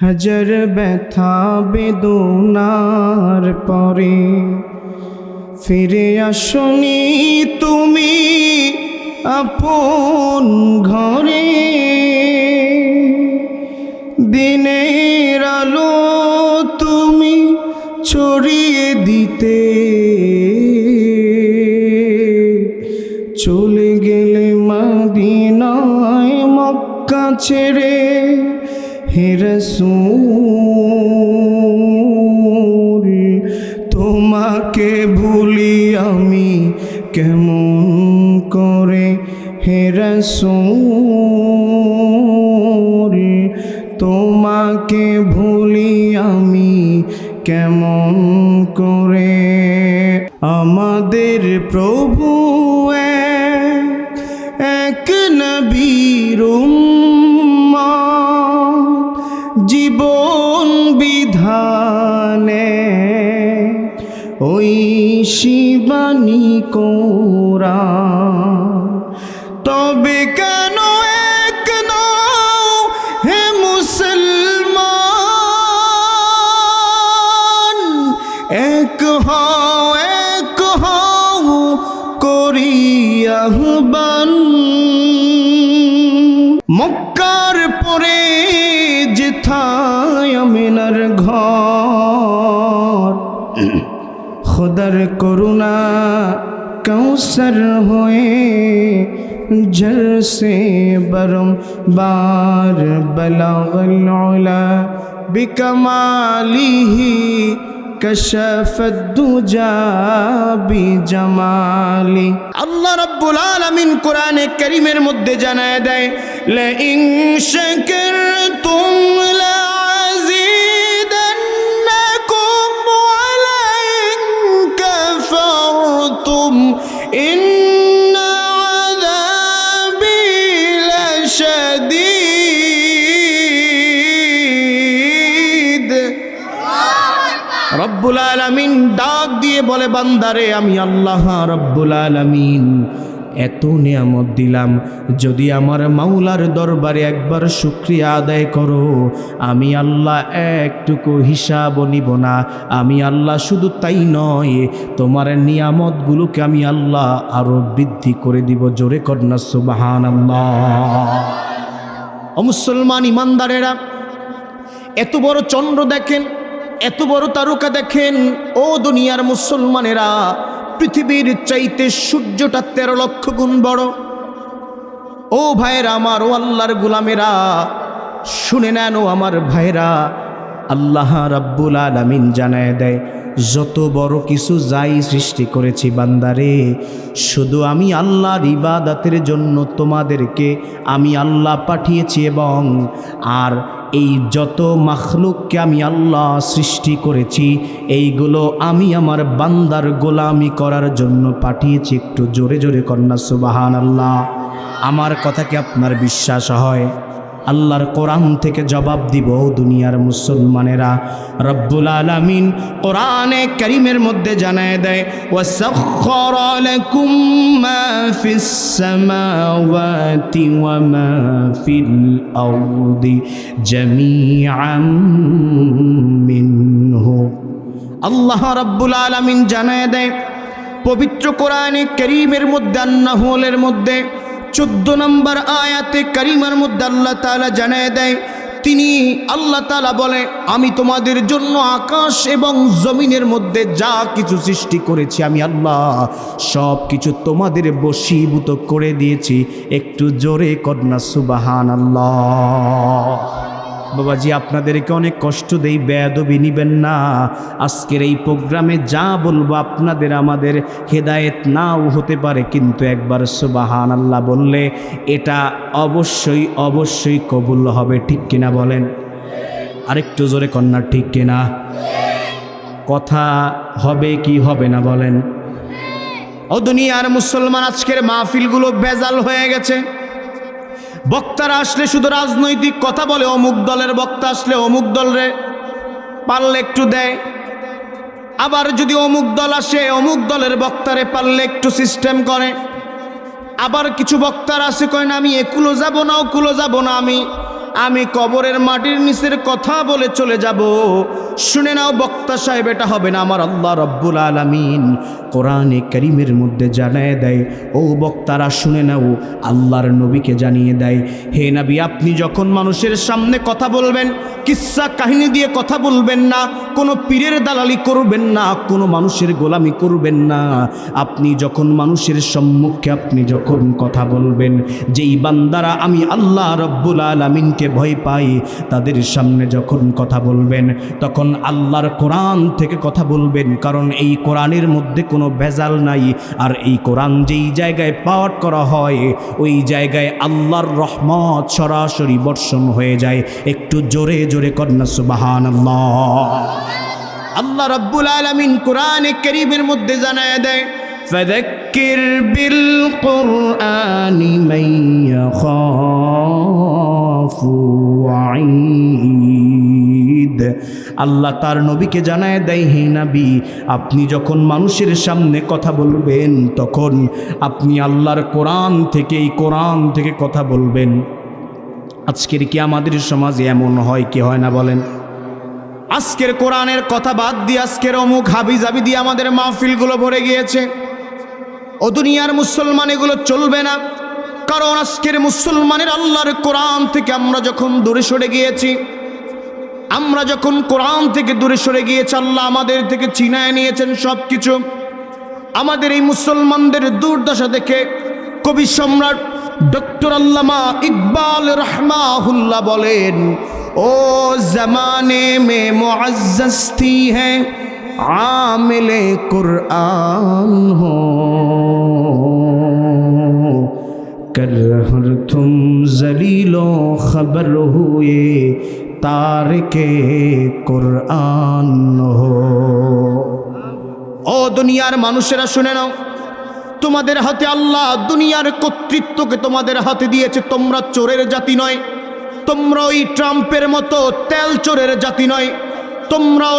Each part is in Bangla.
হাজার ব্যথা বেদনার পরে ফিরে আসনি তুমি আপন ঘরে। দিনের আলো তুমি ছড়িয়ে দিতে চলে গেলে মদিনায় মক্কা ছেড়ে। হে রাসূল তোমাকে ভুলি আমি কেমন করে। হে রাসূল তোমাকে ভুলি আমি কেমন করে। আমাদের প্রভু এক নবীর উম্মত, জীবন বিধানে ওই শিবানী কোরআন। তবে কেন এক নও হে মুসলমান, এক হও করি আহ্বান। মক্কার পরে যেথায় আমিনার ঘর, খুদার করুণা কৌসর হয়ে जलसे बरम बार बलगल उला बिकमालिही कशफत दुजा बिजमाली। আল্লাহ রাব্বুল আলামিন কোরআনে কারীমের মধ্যে জানায় দেয়, লা ইন শাকারতুম লাযীদান্নাকুম ওয়া লা ইন কাফারতুম ইন্না আযাবি লাশাদীদ। রব্বুল আলামিন ডাক দিয়ে বলে, বান্দারে আমি আল্লাহ রব্বুল আলামিন এত নিয়ামত দিলাম, যদি আমার মাওলার দরবারে একবার শুকরিয়া আদায় করো, আমি আল্লাহ একটুকু হিসাব নিব না। আমি আল্লাহ শুধু তাই নয়, তোমার নিয়ামতগুলোকে আমি আল্লাহ আরো বৃদ্ধি করে দিব। জোরে কর না সুবহানাল্লাহ। ও মুসলমান ইমানদারেরা, এত বড় চন্দ্র দেখেন, এত বড় তারকা দেখেন। ও দুনিয়ার মুসলমানেরা, পৃথিবীর চাইতে সূর্যটা 13 লক্ষ গুণ বড়। ও ভাইরা আমার, ও আল্লাহর গোলামেরা, শুনে নেন ও আমার ভাইরা, আল্লাহ রাব্বুল আলামিন জানায় দেয়, যত বড় কিছু যাই সৃষ্টি করেছি বান্দারে, শুধু আমি আল্লাহর ইবাদতের জন্য তোমাদেরকে আমি আল্লাহ পাঠিয়েছি। এবং আর এই যত মাখলুককে আমি আল্লাহ সৃষ্টি করেছি, এইগুলো আমি আমার বান্দার গোলামি করার জন্য পাঠিয়েছি। একটু জোরে জোরে কন্যা সুবহানাল্লাহ। আমার কথা কি আপনার বিশ্বাস হয়? আল্লাহর কোরআন থেকে জবাব দিব দুনিয়ার মুসলমানেরা। রব্বুল আলামিন কোরআনে কারীমের মধ্যে জানায় দেয়, ওয়াসাখখারা লাকুম মা ফিস সামাওয়াতি ওয়া মা ফিল আরদি জামিআন মিনহু। আল্লাহ রাব্বুল আলামিন জানায় দেয় পবিত্র কোরআনে কারীমের মধ্যে, আন-নাহলের মধ্যে 14 নম্বর আয়াতে কারিমার মধ্যে আল্লাহ তাআলা জানায় দেয়, তিনি আল্লাহ তাআলা বলে, আমি তোমাদের জন্য আকাশ এবং জমিনের মধ্যে যা কিছু সৃষ্টি করেছি আমি আল্লাহ সব কিছু তোমাদের বশীভূত করে দিয়েছি। একটু জোরে কন্যা সুবহানাল্লাহ। বাবাজি, আপনাদেরকে অনেক কষ্ট দেই, বেয়াদবি নিবেন না। আজকের এই প্রোগ্রামে যা বলবো আপনাদের আমাদের হেদায়েত নাও হতে পারে, কিন্তু একবার সুবহানাল্লাহ বললে এটা অবশ্যই অবশ্যই কবুল হবে। ঠিক কিনা বলেন? আরেকটু জোরে কন্যা, ঠিক কিনা? কথা হবে কি হবে না বলেন? ও দুনিয়ার মুসলমান, আজকের মাহফিলগুলো বেজাল হয়ে গেছে। বক্তারা আসলে শুধু রাজনৈতিক কথা বলে, অমুক দলের বক্তা আসলে অমুক দলরে পারলে একটু দেয়, আবার যদি অমুক দল আসে অমুক দলের বক্তারে পারলে একটু সিস্টেম করে। আবার কিছু বক্তার আছে কয় না, আমি একুলো যাব না ওকুলো যাব না, আমি কবরের মাটির নিচের কথা বলে চলে যাব। শুনে নাও বক্তা সাহেব, এটা হবে না। আমার আল্লাহ রব্বুল আলামিন কোরআনে কারীমের মধ্যে জানিয়ে দেয়, ও বক্তারা শুনে নাও, আল্লাহর নবীকে জানিয়ে দেয়, হে নবী, আপনি যখন মানুষের সামনে কথা বলবেন, কিসসা কাহিনী দিয়ে কথা বলবেন না, কোনো পীরের দালালি করবেন না, কোনো মানুষের গোলামি করবেন না। আপনি যখন মানুষের সম্মুখে আপনি যখন কথা বলবেন, যেই বান্দারা আমি আল্লাহ রব্বুল আলামিনকে ভয় পাই, তাদের সামনে যখন কথা বলবেন, তখন আল্লাহর কোরআন থেকে কথা বলবেন, কারণ এই কোরআনের মধ্যে কোনো ভেজাল নাই। আর এই কোরআন যেই জায়গায় পাঠ করা হয়, ওই জায়গায় আল্লাহর রহমত সরাসরি বর্ষণ হয়ে যায়। একটু জোরে জোরে কন্যা সুবহানাল্লাহ। আল্লাহ রাব্বুল আলামিন কোরআনে কারীমের মধ্যে জানায় দেয়, ফাযাক্কির বিল কুরআনি মান ইয়াখাফু ওয়াঈদ। আল্লাহ তার নবীকে জানায় দেয়, হে নবী, আপনি যখন মানুষের সামনে কথা বলবেন, তখন আপনি আল্লাহর কোরআন থেকে, এই কোরআন থেকে কথা বলবেন। আজকের কি আমাদের সমাজে এমন হয় কি হয় না বলেন? আজকের কোরআনের কথা বাদ দিয়ে আজকের অমুক হাবিজাবি দিয়ে আমাদের মাহফিলগুলো ভরে গিয়েছে। ও দুনিয়ার মুসলমান, এগুলো চলবে না। কারণ আজকের মুসলমানের আল্লাহর কোরআন থেকে আমরা যখন দূরে সরে গিয়েছি, আমরা যখন কোরআন থেকে দূরে সরে গিয়েছি, আল্লাহ আমাদের থেকে ছিনায় নিয়েছেন সব কিছু। আমাদের এই মুসলমানদের দুর্দশা দেখে কবি সম্রাট ডক্টর আল্লামা ইকবাল রহমাহুল্লাহ বলেন, ओ ज़माने में मुअज़्ज़ज़ थी है आमिले कुरान हो, कर हर तुम ज़लीलो खबर हुए तारिके कुरान हो। ও দুনিয়ার মানুষেরা শুনে নাও, তোমাদের হাতে আল্লাহ দুনিয়ার কর্তৃত্বকে তোমাদের হাতে দিয়েছে। তোমরা চোরের জাতি নয়, তোমরা ওই ট্রাম্পের মতো তেল চোরের জাতি নয়, তোমরা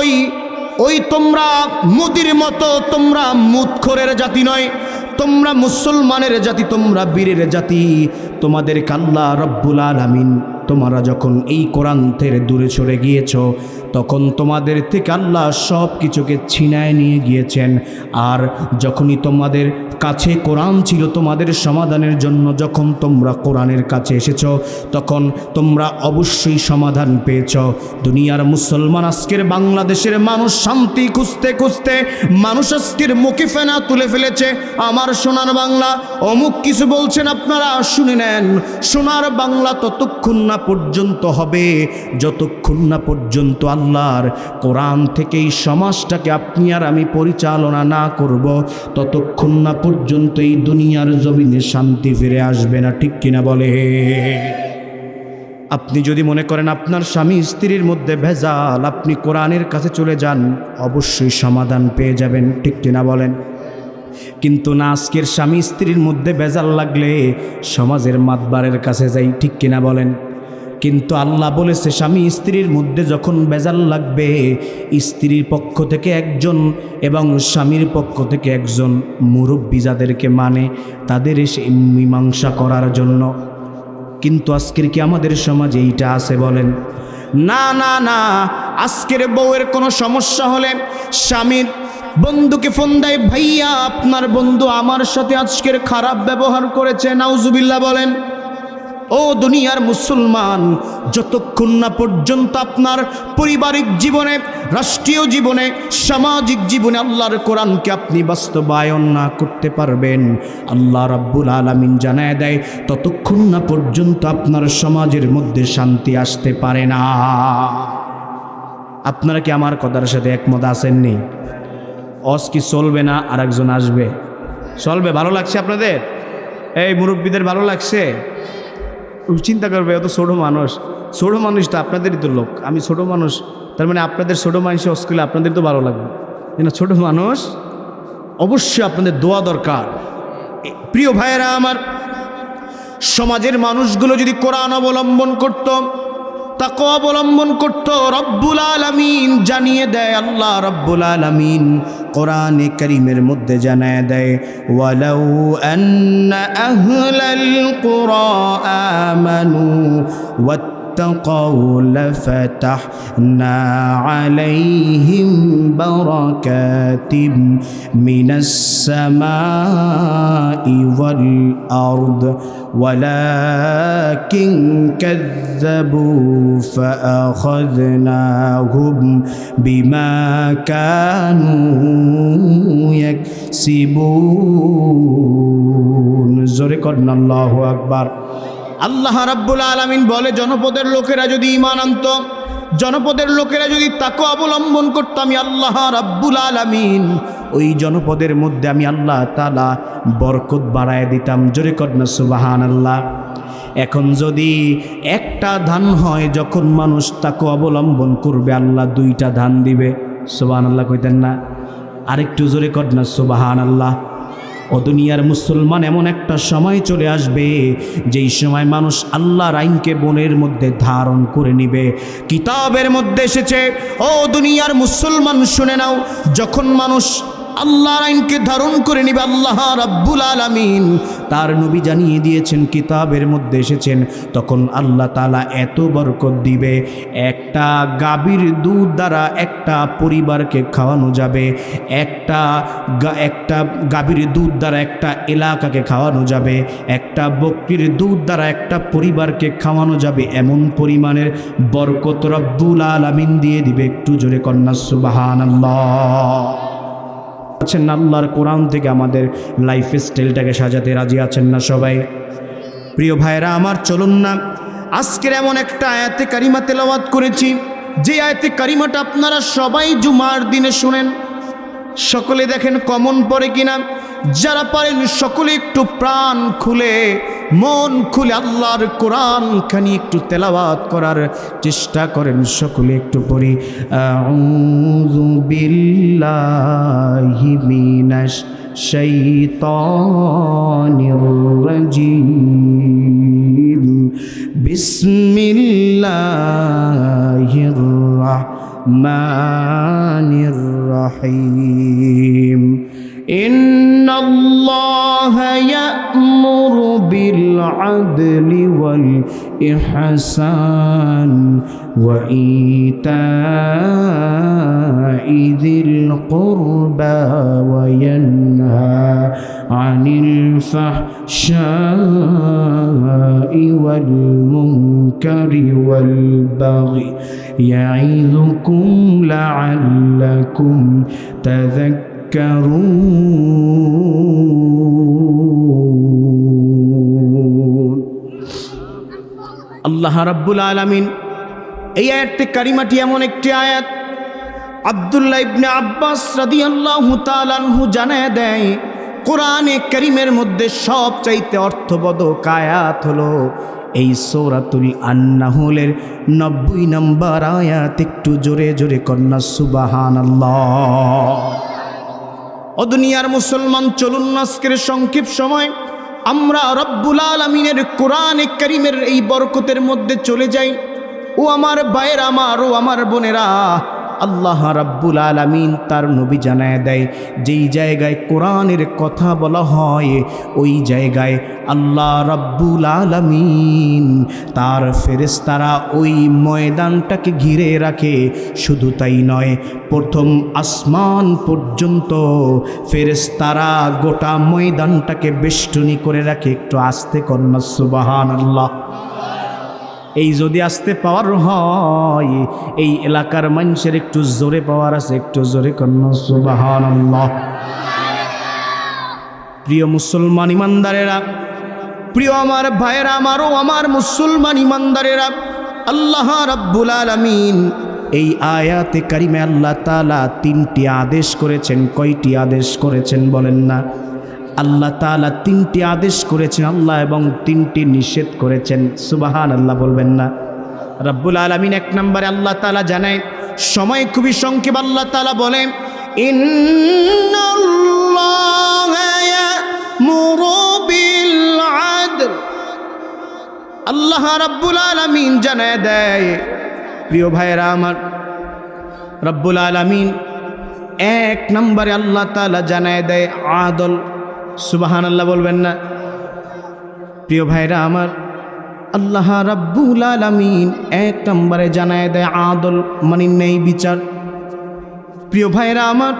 তোমরা মুদির মতো তোমরা মুদখোরের জাতি নয়, তোমরা মুসলমানের জাতি, তোমরা বীরের জাতি। তোমাদেরকে আল্লাহ রব্বুল আলামিন, তোমরা যখন এই কোরআন থেকে দূরে সরে গিয়েছ, তখন তোমাদের থেকে আল্লাহ সব কিছুকে ছিনায় নিয়ে গিয়েছেন। আর যখনই তোমাদের কাছে কোরআন ছিল তোমাদের সমাধানের জন্য, যখন তোমরা কোরআনের কাছে এসেছ, তখন তোমরা অবশ্যই সমাধান পেয়েছ। দুনিয়ার মুসলমান, আজকের বাংলাদেশের মানুষ শান্তি খুঁজতে খুঁজতে মানুষ আজকের মুখে ফেনা তুলে ফেলেছে। আমার সোনার বাংলা অমুক কিছু বলছেন, আপনারা শুনে নেন। সোনার বাংলা ততক্ষণ না পর্যন্ত হবে যতক্ষণ না পর্যন্ত আল্লাহর কোরআন থেকে এই সমাজটাকে আপনি আর আমি পরিচালনা না করব, ততক্ষণ না পর্যন্ত এই দুনিয়ার জমিনে শান্তি ফিরে আসবে না। ঠিক কিনা বলে? আপনি যদি মনে করেন আপনার স্বামী স্ত্রীর মধ্যে ভেজাল, আপনি কোরআনের কাছে চলে যান, অবশ্যই সমাধান পেয়ে যাবেন। ঠিক কিনা বলেন? কিন্তু না, আজকের স্বামী স্ত্রীর মধ্যে ভেজাল লাগলে সমাজের মাতবারের কাছে যাই। ঠিক কিনা বলেন? কিন্তু আল্লাহ বলেছে, স্বামী স্ত্রীর মধ্যে যখন ভেজাল লাগবে, স্ত্রীর পক্ষ থেকে একজন এবং স্বামীর পক্ষ থেকে একজন মুরব্বী যাদেরকে মানে, তাদের এসে মীমাংসা করার জন্য। কিন্তু আজকের কি আমাদের সমাজে এইটা আছে বলেন? না না না, আজকের বউয়ের কোনো সমস্যা হলে স্বামীর বন্ধুকে ফোন দেয়, ভাইয়া আপনার বন্ধু আমার সাথে আজকের খারাপ ব্যবহার করেছে, নাউজুবিল্লাহ বলেন। ও দুনিয়ার মুসলমান, যতক্ষণ না পর্যন্ত আপনার পারিবারিক জীবনে, রাষ্ট্রীয় জীবনে, সামাজিক জীবনে আল্লাহর কোরআনকে আপনি বাস্তবায়ন না করতে পারবেন, আল্লাহ রাব্বুল আলামিন জানায় দেয়, ততক্ষণ না পর্যন্ত আপনার সমাজের মধ্যে শান্তি আসতে পারে না। আপনারা কি আমার কথার সাথে একমত আছেননি? অস কি চলবে না আরেকজন আসবে? চলবে। ভালো লাগছে আপনাদের? এই মুরব্বীদের ভালো লাগছে? চিন্তা করবে, অত ছোটো মানুষ, ছোটো মানুষ তো আপনাদেরই তো লোক, আমি ছোটো মানুষ, তার মানে আপনাদের ছোটো মানুষে অস্কুলে আপনাদের তো ভালো লাগবে না? ছোটো মানুষ, অবশ্যই আপনাদের দোয়া দরকার। প্রিয় ভাইয়েরা আমার, সমাজের মানুষগুলো যদি কোরআন অবলম্বন করত, তাকওয়া অবলম্বন করত, রব্বুল আলামিন জানিয়ে দেয়, আল্লাহ রব্বুল আলামিন কোরআনে কারীমের মধ্যে জানায় দেয়, ওয়ালাউ আন্না আহলাল কুরা আমানু واتقوا لفتحنا عليهم بركات من السماء والأرض ولكن كذبوا فأخذناهم بما كانوا يكسبون জোরে করুন আল্লাহু আকবার। আল্লাহ রাব্বুল আলামিন বলে, জনপদের লোকেরা যদি ঈমান আনতো, জনপদের লোকেরা যদি তাকওয়া অবলম্বন করত, আমি আল্লাহ রাব্বুল আলামিন ওই জনপদের মধ্যে আমি আল্লাহ তাআলা বরকত বাড়ায় দিতাম। জোরে করুন সুবহানাল্লাহ। এখন যদি একটা ধান হয়, যখন মানুষ তাকওয়া অবলম্বন করবে আল্লাহ দুইটা ধান দিবে। সুবহানাল্লাহ কইতেন না? আরেকটু জোরে করুন সুবহানাল্লাহ। ও দুনিয়ার মুসলমান, এমন একটা সময় চলে আসবে যেই সময় মানুষ আল্লাহর আইনকে মনের মধ্যে ধারণ করে নিবে। কিতাবের মধ্যে এসেছে, ও দুনিয়ার মুসলমান শুনে নাও, যখন মানুষ আল্লাহর আইনকে ধারণ করে নিবে, আল্লাহ রাব্বুল আলামিন তার নবী জানিয়ে দিয়েছেন, কিতাবের মধ্যে এসেছেন, তখন আল্লাহ তাআলা এত বরকত দিবে, একটা গাভীর দুধ দ্বারা একটা পরিবারকে খাওয়ানো যাবে, একটা গাভীর দুধ দ্বারা একটা এলাকাকে খাওয়ানো যাবে, একটা বকরির দুধ দ্বারা একটা পরিবারকে খাওয়ানো যাবে। এমন পরিমাণের বরকত রব্বুল আলামিন দিয়ে দিবে। একটু জোরে কন্যা সুবহানাল্লাহ। আছেন না আল্লাহর কোরআন থেকে আমাদের লাইফ স্টাইলটাকে সাজাতে রাজি আছেন না সবাই? প্রিয় ভাইরা আমার, চলুন না আজকের এমন একটা আয়াতে কারিমা তেলাওয়াত করেছি, যে আয়াতে কারিমাটা আপনারা সবাই জুমার দিনে শুনেন। সকলে দেখেন কমন পড়ে কিনা। যারা পারেন সকলে একটু প্রাণ খুলে, মন খুলে আল্লাহর কোরআন খানি একটু তেলাওয়াত করার চেষ্টা করেন। সকলে একটু পড়ি, আউযু বিল্লাহি মিনাশ শাইতানির রাজিম, বিসমিল্লাহির রাহমানির রহিম। ইন্নাল্লাহা ইয়া'মুরু বিল আদলি ওয়াল ইহসান ওয়া ইতা'i যিল কুরবা ওয়া ইয়ানহা আনিল ফাহশা'i ওয়াল মুনকারি ওয়াল বাগি ইয়া'iযুকুম লা'আল্লাকুম তাযাক্কারুন। আল্লাহ রাব্বুল আলামিন এই আয়াতে কারিমাটি এমন একটি আয়াত, আব্দুল্লাহ ইবনে আব্বাস রাদিয়াল্লাহু তাআলা আনহু জানায় দেয়, কোরআনে কারীমের মধ্যে সবচাইতে অর্থবোধক আয়াত হলো এই সূরাতুল আন-নাহলের 90 নম্বর আয়াত। একটু জোরে জোরে কন্যা সুবহানাল্লাহ। ও দুনিয়ার মুসলমান, চলুন আজকের সংক্ষিপ সময় আমরা রব্বুল আলামিনের কোরআনে কারীমের এই বরকতের মধ্যে চলে যাই। ও আমার ভাইয়েরা আমার, ও আমার বোনেরা, আল্লাহ রাব্বুল আলামিন তার নবী জানায় দেয়, যেই জায়গায় কোরআনের কথা বলা হয় ওই জায়গায় আল্লাহ রাব্বুল আলামিন তার ফেরেশতারা ওই ময়দানটাকে ঘিরে রাখে। শুধু তাই নয়, প্রথম আসমান পর্যন্ত ফেরেশতারা গোটা ময়দানটাকে বেষ্টনী করে রাখে। একটু আস্তে কন্যা সুবহানাল্লাহ। এই যদি আসতে পাওয়ার হয়, এই এলাকার মানুষের একটু জোরে পাওয়ার আছে, একটু জোরে কন্যা সুবহানাল্লাহ। প্রিয় মুসলমান ইমানদারেরা, প্রিয় আমার ভাইয়েরা আমার, ও আমার মুসলমান ইমানদারেরা, আল্লাহ রাব্বুল আলামিন এই আয়াতে কারিমে আল্লাহ তাআলা 3টি আদেশ করেছেন। কয়টি আদেশ করেছেন বলেন না? আল্লাহ তাআলা 3টি আদেশ করেছেন আল্লাহ, এবং 3টি নিষেধ করেছেন। সুবহানাল্লাহ বলবেন না? রব্বুল আলামিন 1 নম্বরে আল্লাহ তাআলা জানায়, সময় খুবই সংক্ষেপ, আল্লাহ তাআলা বলেন, ইন্নাল্লাহা ইয়া'মুরু বিল আদল। আল্লাহ রাব্বুল আলামিন জানায় দেয়, প্রিয় ভাইয়েরা আমার, রব্বুল আলামিন 1 নম্বরে আল্লাহ তাআলা জানায় দেয় আদল। সুবহানাল্লাহ বলবেন না? প্রিয় ভাইরা আমার, আল্লাহ রাব্বুল আলামিন এক নম্বরে জানায় দেয় আদল মানে ন্যায় বিচার। প্রিয় ভাইরা আমার,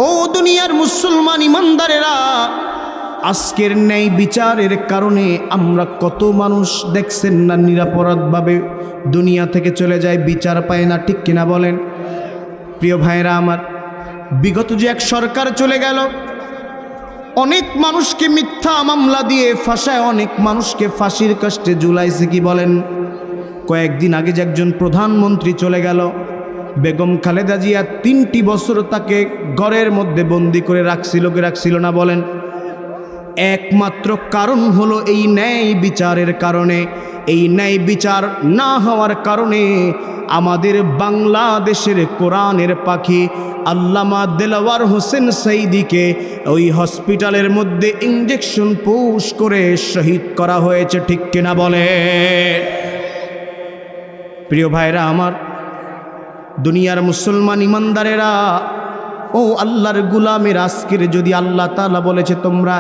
ও দুনিয়ার মুসলমান ইমানদারেরা, আজকের ন্যায় বিচারের কারণে আমরা কত মানুষ দেখছেন না নিরপরাধভাবে দুনিয়া থেকে চলে যায়, বিচার পায় না, ঠিক কিনা বলেন? প্রিয় ভাইরা আমার, বিগত যে এক সরকার চলে গেল, অনেক মানুষকে মিথ্যা মামলা দিয়ে ফাঁসায়, অনেক মানুষকে ফাঁসির কাস্টে ঝুলাইছে, কি বলেন? কয়েকদিন আগে যে একজন প্রধানমন্ত্রী চলে গেল, বেগম খালেদা জিয়া 3টি বছর তাকে ঘরের মধ্যে বন্দি করে রাখছিল কি রাখছিল না বলেন? একমাত্র কারণ হলো এই ন্যায় বিচারের কারণে। এই ন্যায় বিচার না হওয়ার কারণে আমাদের বাংলাদেশের কোরআনের পাখি আল্লামা দেলাওয়ার হোসেন সাইদিকে ওই হসপিটালের মধ্যে ইঞ্জেকশন পুশ করে শহীদ করা হয়েছে, ঠিক কিনা বলে? প্রিয় ভাইরা আমার, দুনিয়ার মুসলমান ইমানদারেরা, ও আল্লাহর গুলামের, আজকের যদি আল্লাহ তাআলা বলেছে তোমরা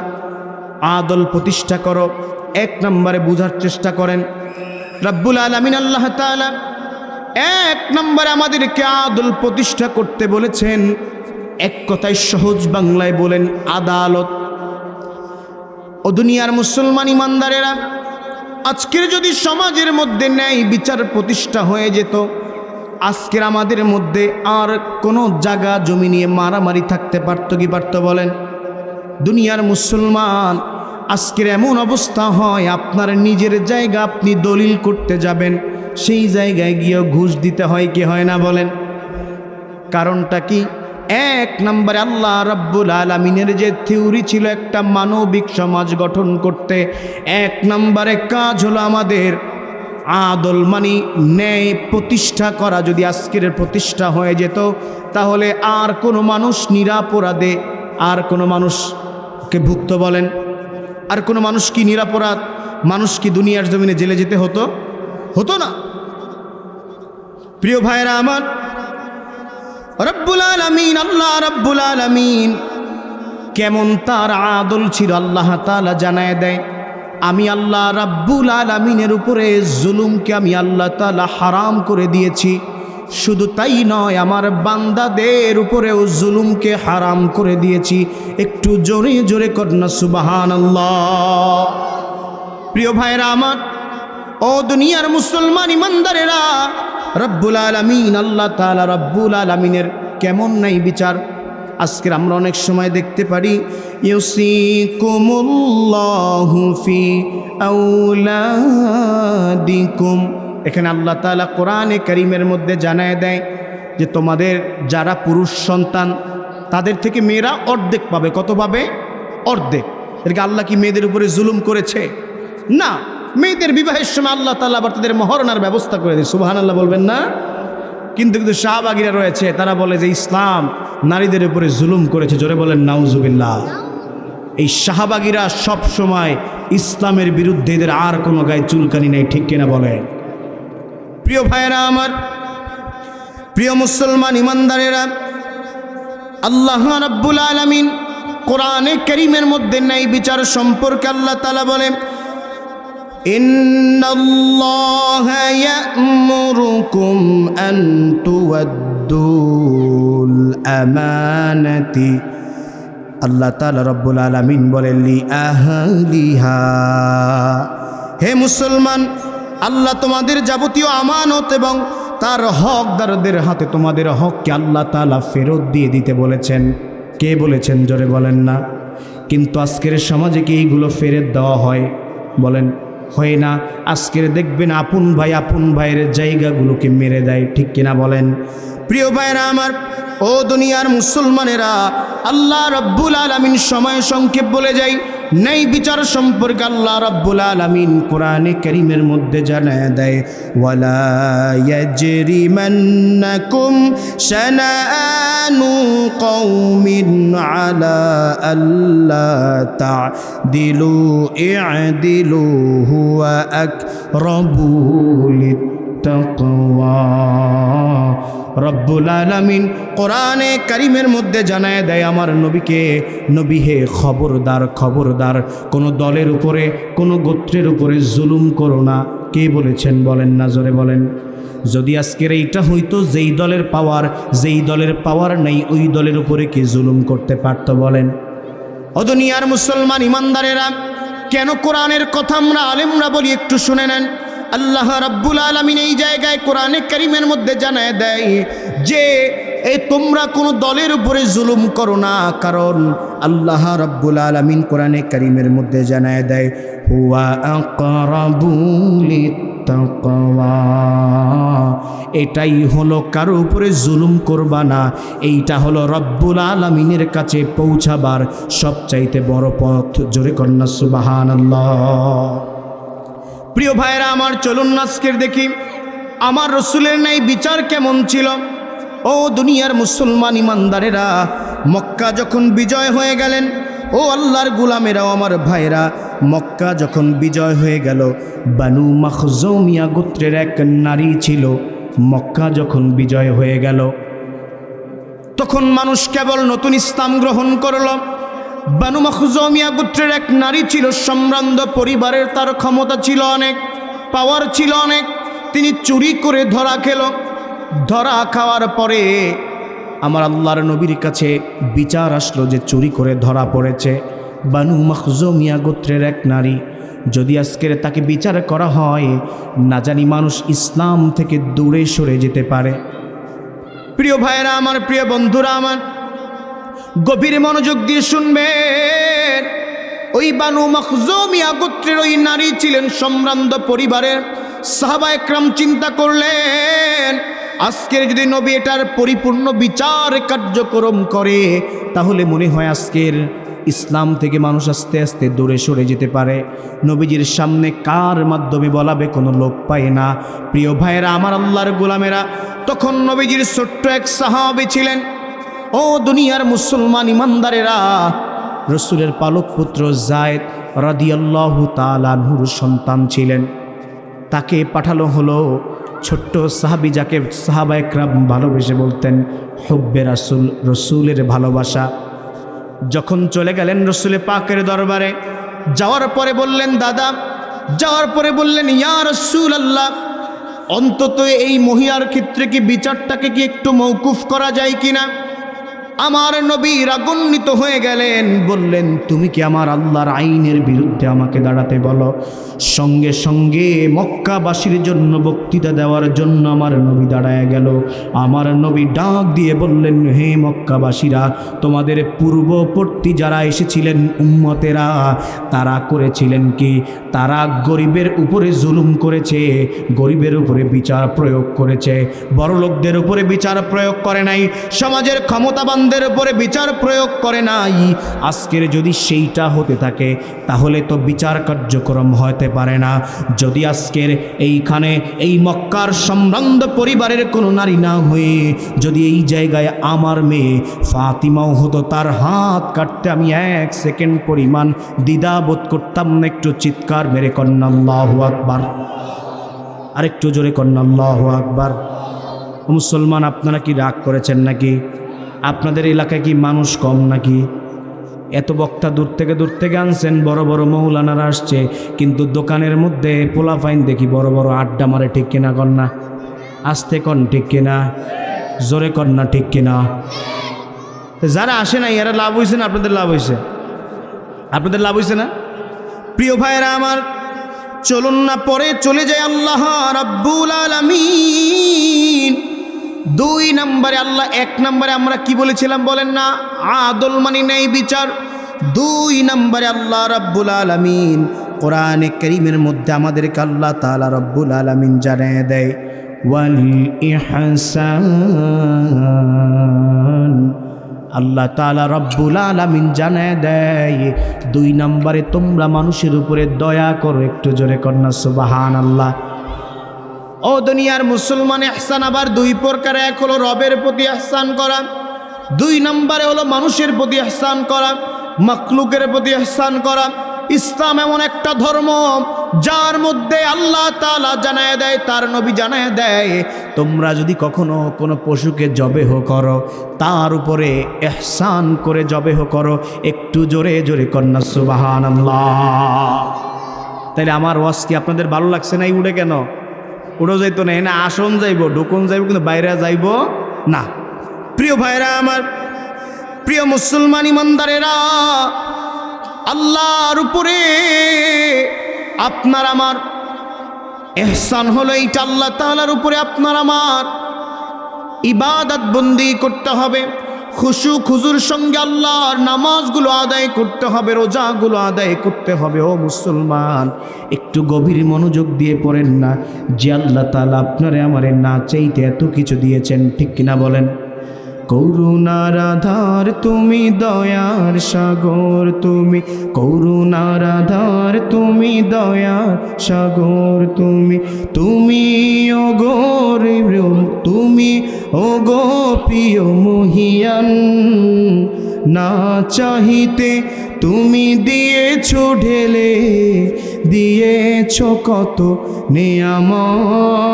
আদল প্রতিষ্ঠা করো, এক নম্বরে বুঝার চেষ্টা করেন। রব্বুল আলামিন আল্লাহ তাআলা এক নম্বরে আমাদেরকে আদল প্রতিষ্ঠা করতে বলেছেন। এক কথায় সহজ বাংলায় বলেন আদালত। ও দুনিয়ার মুসলমান ইমানদারেরা, আজকের যদি সমাজের মধ্যে ন্যায় বিচার প্রতিষ্ঠা হয়ে যেত, আজকের আমাদের মধ্যে আর কোনো জায়গা জমি নিয়ে মারামারি থাকতে পারত কি পারত বলেন? দুনিয়ার মুসলমান, আজকের এমন অবস্থা হয়, আপনার নিজের জায়গা আপনি দলিল করতে যাবেন, সেই জায়গায় গিয়েও ঘুষ দিতে হয় কি হয় না বলেন? কারণটা কি? এক নম্বরে আল্লাহ রাব্বুল আলামিনের যে থিওরি ছিল একটা মানবিক সমাজ গঠন করতে, এক নম্বরে কাজ হলো আমাদের আদল মানি ন্যায় প্রতিষ্ঠা করা। যদি আজকের প্রতিষ্ঠা হয়ে যেত, তাহলে আর কোনো মানুষ নিরাপরাধে, আর কোনো মানুষকে ভুক্ত বলেন, আর কোনো মানুষ কি নিরাপরাধ মানুষ কি দুনিয়ার জমিনে জেলে যেতে হতো? হতো না। প্রিয় ভাইরা আমার, রব্বুল আলামিন, আল্লাহ রব্বুল আলামিন কেমন তার আদল ছিল আল্লাহ তাআলা জানায় দেয়। আমি আল্লাহ রব্বুল আলামিনের উপরে জুলুমকে আমি আল্লাহ তাআলা হারাম করে দিয়েছি। শুধু তাই নয়, আমার বান্দাদের উপরেও জুলুমকে হারাম করে দিয়েছি। একটু জোরে জোরে করনা সুবহানাল্লাহ। প্রিয় ভাইরা আমার, ও দুনিয়ার মুসলমান ইমানদারেরা, রব্বুল আলামিন আল্লাহ তাআলা রব্বুল আলামিনের কেমন নাই বিচার। আজকের আমরা অনেক সময় দেখতে পারি, ইউসিকুমুল্লাহু ফি আওলাদিকুম, এখানে আল্লাহ তাআলা কোরআনে কারীমের মধ্যে জানায় দেয় যে তোমাদের যারা পুরুষ সন্তান, তাদের থেকে মেয়েরা অর্ধেক পাবে। কত পাবে? অর্ধেক। এর আল্লাহ কি মেয়েদের উপরে জুলুম করেছে? না। মেয়েদের বিবাহের সময় আল্লাহ তাআলা আবার তাদের মহরণার ব্যবস্থা করে দেয়। সুবহানাল্লাহ বলবেন না? কিন্তু শাহবাগীরা রয়েছে, তারা বলে যে ইসলাম নারীদের উপরে জুলুম করেছে। জোরে বলেন নাউজুবিল্লাহ। এই শাহবাগীরা সব সময় ইসলামের বিরুদ্ধে, এদের আর কোনো গায়ে চুলকানি নেই, ঠিক কিনা বলেন? প্রিয় ভাইয়েরা আমার, প্রিয় মুসলমান ইমানদারেরা, আল্লাহ রাব্বুল আলামিন কোরআনে কারীমের মধ্যে ন্যায় বিচার সম্পর্কে আল্লাহ তাআলা বলেন, ইন্নাল্লাহা ইয়া'মুরুকুম আন তুওয়াদ্দুল আমানাতি, আল্লাহ তাআলা রব্বুল আলামিন বলেন লি আহলিহা, হে মুসলমান, আল্লাহ তোমাদের যাবতীয় আমানত এবং তার হকদারদের হাতে তোমাদের হককে আল্লাহ তাআলা ফেরত দিয়ে দিতে বলেছেন। কে বলেছেন? জোরে বলেন না। কিন্তু আজকের সমাজে কি এইগুলো ফেরত দেওয়া হয়? বলেন, হয় না। আজকের দেখবেন আপন ভাই আপন ভাইয়ের জায়গাগুলোকে মেরে দেয়, ঠিক কিনা বলেন? প্রিয় ভাইরা আমার, ও দুনিয়ার মুসলমানেরা, আল্লাহ রাব্বুল আলামিন সময় সংক্ষেপ বলে যাই, ন্যায় বিচার সম্পর্কে আল্লাহ রাব্বুল আলামিন কোরআনে কারীমের মধ্যে জানায় দেয়, ওয়ালা ইয়াজরিমান্নাকুম শানাআনু কওমিন আলা আল্লা তা'দিলু ই'দিলু হুয়া আকরাবু লিত্তাকওয়া রব্বুল আলামিন কোরআনে কারিমের মধ্যে জানায় দেয় আমার নবীকে, নবী হে খবরদার খবরদার, কোনো দলের উপরে কোনো গোত্রের উপরে জুলুম করো না। কে বলেছেন বলেন না, জোরে বলেন। যদি আজকের এইটা হইতো যেই দলের পাওয়ার নেই ওই দলের উপরে কি জুলুম করতে পারত বলেন? ও দুনিয়ার মুসলমান ইমানদারেরা, কেন কোরআনের কথা আমরা আলেমরা বলি একটু শুনে নেন। আল্লাহ রাব্বুল আলামিন এই জায়গায় কোরআনে কারীমের মধ্যে জানায় দেয় যে তোমরা কোনো দলের উপরে জুলুম করো না, কারণ আল্লাহ রাব্বুল আলামিন কোরআনে কারীমের মধ্যে জানায় দেয় হুয়া আকরাবু লিত্তাকওয়া, এটাই হলো কারো উপরে জুলুম করবা না, এইটা হলো রব্বুল আলামিনের কাছে পৌঁছাবার সবচাইতে বড় পথ। জোরে কন্যা সুবহানাল্লাহ। প্রিয় ভাইরা আমার, চলুন আজকের দেখি আমার রসুলের ন্যায় বিচার কেমন ছিল। ও দুনিয়ার মুসলমান ইমানদারেরা, মক্কা যখন বিজয় হয়ে গেলেন, ও আল্লাহর গোলামেরাও আমার ভাইরা, মক্কা যখন বিজয় হয়ে গেল, বানু মাখজুমিয়া গোত্রের এক নারী ছিল। মক্কা যখন বিজয় হয়ে গেল তখন মানুষ কেবল নতুন ইসলাম গ্রহণ করল। বানু মাখজুমিয়া গোত্রের এক নারী ছিল, সম্ভ্রান্ত পরিবারের, তার ক্ষমতা ছিল অনেক, পাওয়ার ছিল অনেক। তিনি চুরি করে ধরা খেল। ধরা খাওয়ার পরে আমার আল্লাহর নবীর কাছে বিচার আসলো যে চুরি করে ধরা পড়েছে বানু মাখজুমিয়া গোত্রের এক নারী। যদি আজকের তাকে বিচার করা হয়, না জানি মানুষ ইসলাম থেকে দূরে সরে যেতে পারে। প্রিয় ভাইরা আমার, প্রিয় বন্ধুরা আমার, গভীর মনোযোগ দিয়ে শুনবেন। ওই বানু মাখজুমিয়া গোত্রের ওই নারী ছিলেন সম্ভ্রান্ত পরিবারের। সাহাবায়ে কেরাম চিন্তা করলেন, আজকের যদি নবী এটার পরিপূর্ণ বিচার কার্যক্রম করে, তাহলে মনে হয় আজকের ইসলাম থেকে মানুষ আস্তে আস্তে দূরে সরে যেতে পারে। নবীজির সামনে কার মাধ্যমে বলাবে, কোনো লোক পায় না। প্রিয় ভাইয়েরা আমার, আল্লাহর গোলামেরা, তখন নবীজির ছোট্ট এক সাহাবী ছিলেন। ও দুনিয়ার মুসলমান ইমানদারেরা, রসুলের পালক পুত্র যায়েদ রাদিয়াল্লাহু তাআলা আনহুর সন্তান ছিলেন। তাকে পাঠানো হলো ছোট্ট সাহাবী, যাকে সাহাবায়ে কেরাম ভালোবেসে বলতেন হুব্বে রাসূল, রসুলের ভালোবাসা। যখন চলে গেলেন রসুলে পাকের দরবারে, যাওয়ার পরে বললেন দাদা, যাওয়ার পরে বললেন ইয়া রাসূলুল্লাহ, অন্তত এই মহিলার ক্ষেত্রে কি বিচারটাকে কি একটু মওকুফ করা যায় কিনা? আমার নবী রাগান্বিত হয়ে গেলেন, বললেন তুমি কি আমার আল্লাহর আইনের বিরুদ্ধে আমাকে দাঁড়াতে বলো? সঙ্গে সঙ্গে মক্কাবাসীর জন্য বক্তৃতা দেওয়ার জন্য আমার নবী দাঁড়ায় গেল। আমার নবী ডাক দিয়ে বললেন, হে মক্কাবাসীরা, তোমাদের পূর্ববর্তী যারা এসেছিলেন উম্মতেরা, তারা করেছিলেন কি? তারা গরিবের উপরে জুলুম করেছে, গরিবের উপরে বিচার প্রয়োগ করেছে, বড়লোকদের উপরে বিচার প্রয়োগ করে নাই, সমাজের ক্ষমতাবানদের উপরে বিচার প্রয়োগ করে নাই। আজকের যদি সেইটা হতে থাকে, তাহলে তো বিচার কার্যক্রম হতে পারে না। যদি আজকের এইখানে এই মক্কার সম্ভ্রান্ত পরিবারের কোনো নারী না হয়ে যদি এই জায়গায় আমার মেয়ে ফাতিমাও হতো, তার হাত কাটতে আমি 1 সেকেন্ড পরিমাণ দ্বিধাবোধ করতাম না। একটু চিৎকার মেরে কন্যা আল্লাহু আকবার, আরেকটু জোরে কন্যা আল্লাহু আকবার। মুসলমান, আপনারা কি রাগ করেছেন নাকি? আপনাদের এলাকায় কি মানুষ কম নাকি? এত বক্তা দূর থেকে আনছেন, বড় বড় মৌলানারা আসছে, কিন্তু দোকানের মধ্যে পোলাফাইন দেখি বড় বড় আড্ডা মারে। ঠিক কিনা কন্যা? আস্তে কন, ঠিক কিনা? জোরে কন্যা, ঠিক কিনা? যারা আসে না এরা লাভ হয়েছে না? আপনাদের লাভ হয়েছে? আপনাদের লাভ হয়েছে না? প্রিয় ভাইয়েরা আমার, চলুন না পরে চলে যায় আল্লাহ রাব্বুল আলামিন। 2 নম্বরে আল্লাহ, 1 নম্বরে আমরা কি বলেছিলাম বলেন না? আদল মানে ন্যায় বিচার। 2 নম্বরে আল্লাহ রাব্বুল আলামিন কোরআনে কারীমের মধ্যে আমাদেরকে আল্লাহ তাআলা রাব্বুল আলামিন জানিয়ে দেয় ওয়াল ইহসান। আল্লাহ তাআলা রাব্বুল আলামিন জানিয়ে দেয় 2 নম্বরে তোমরা মানুষের উপরে দয়া করো। একটু জোরে কন্যা সুবহানাল্লাহ। ও দুনিয়ার মুসলমান, ইহসান আবার 2 প্রকার। এক হলো রবের প্রতি ইহসান করা, 2 নম্বরে হলো মানুষের প্রতি ইহসান করা, মাখলুকের প্রতি ইহসান করা। ইসলাম এমন একটা ধর্ম যার মধ্যে আল্লাহ তাআলা জানায় দেয়, তার নবী জানায় দেয়, তোমরা যদি কখনো কোনো পশুকে জবেহ করো, তার উপরে ইহসান করে জবেহ করো। একটু জোরে জোরে কন্যা সুবহানাল্লাহ। তাইলে আমার ওয়াজ কি আপনাদের ভালো লাগছে না? উড়ে কেন? উড়ো যাইতো না, এনে আসন যাইব, ঢুকন যাইব, কিন্তু বাইরে যাইব না। প্রিয় ভাইরা আমার, প্রিয় মুসলমান ইমানদারেরা, আল্লাহর উপরে আপনার আমার ইহসান হলো এইটা, আল্লাহ তাআলার উপরে আপনার আমার ইবাদত বন্দি করতে হবে, খুশু খুজুর সঙ্গে আল্লাহর নামাজগুলো আদায় করতে হবে, রোজাগুলো আদায় করতে হবে। ও মুসলমান, একটু গভীর মনোযোগ দিয়ে পড়েন না যে আল্লাহ তাআলা আপনারে আমারে না চাইতে এত কিছু দিয়েছেন, ঠিক কিনা বলেন? করুণার আধার তুমি, দয়ার সাগর তুমি, করুণার আধার তুমি, দয়ার সাগর তুমি, তুমি ও গো তুমি ও গো প্রিয় মহিয়ান, না চাহিতে তুমি দিয়েছো ঢেলে, দিয়েছো কত নেয়ামত,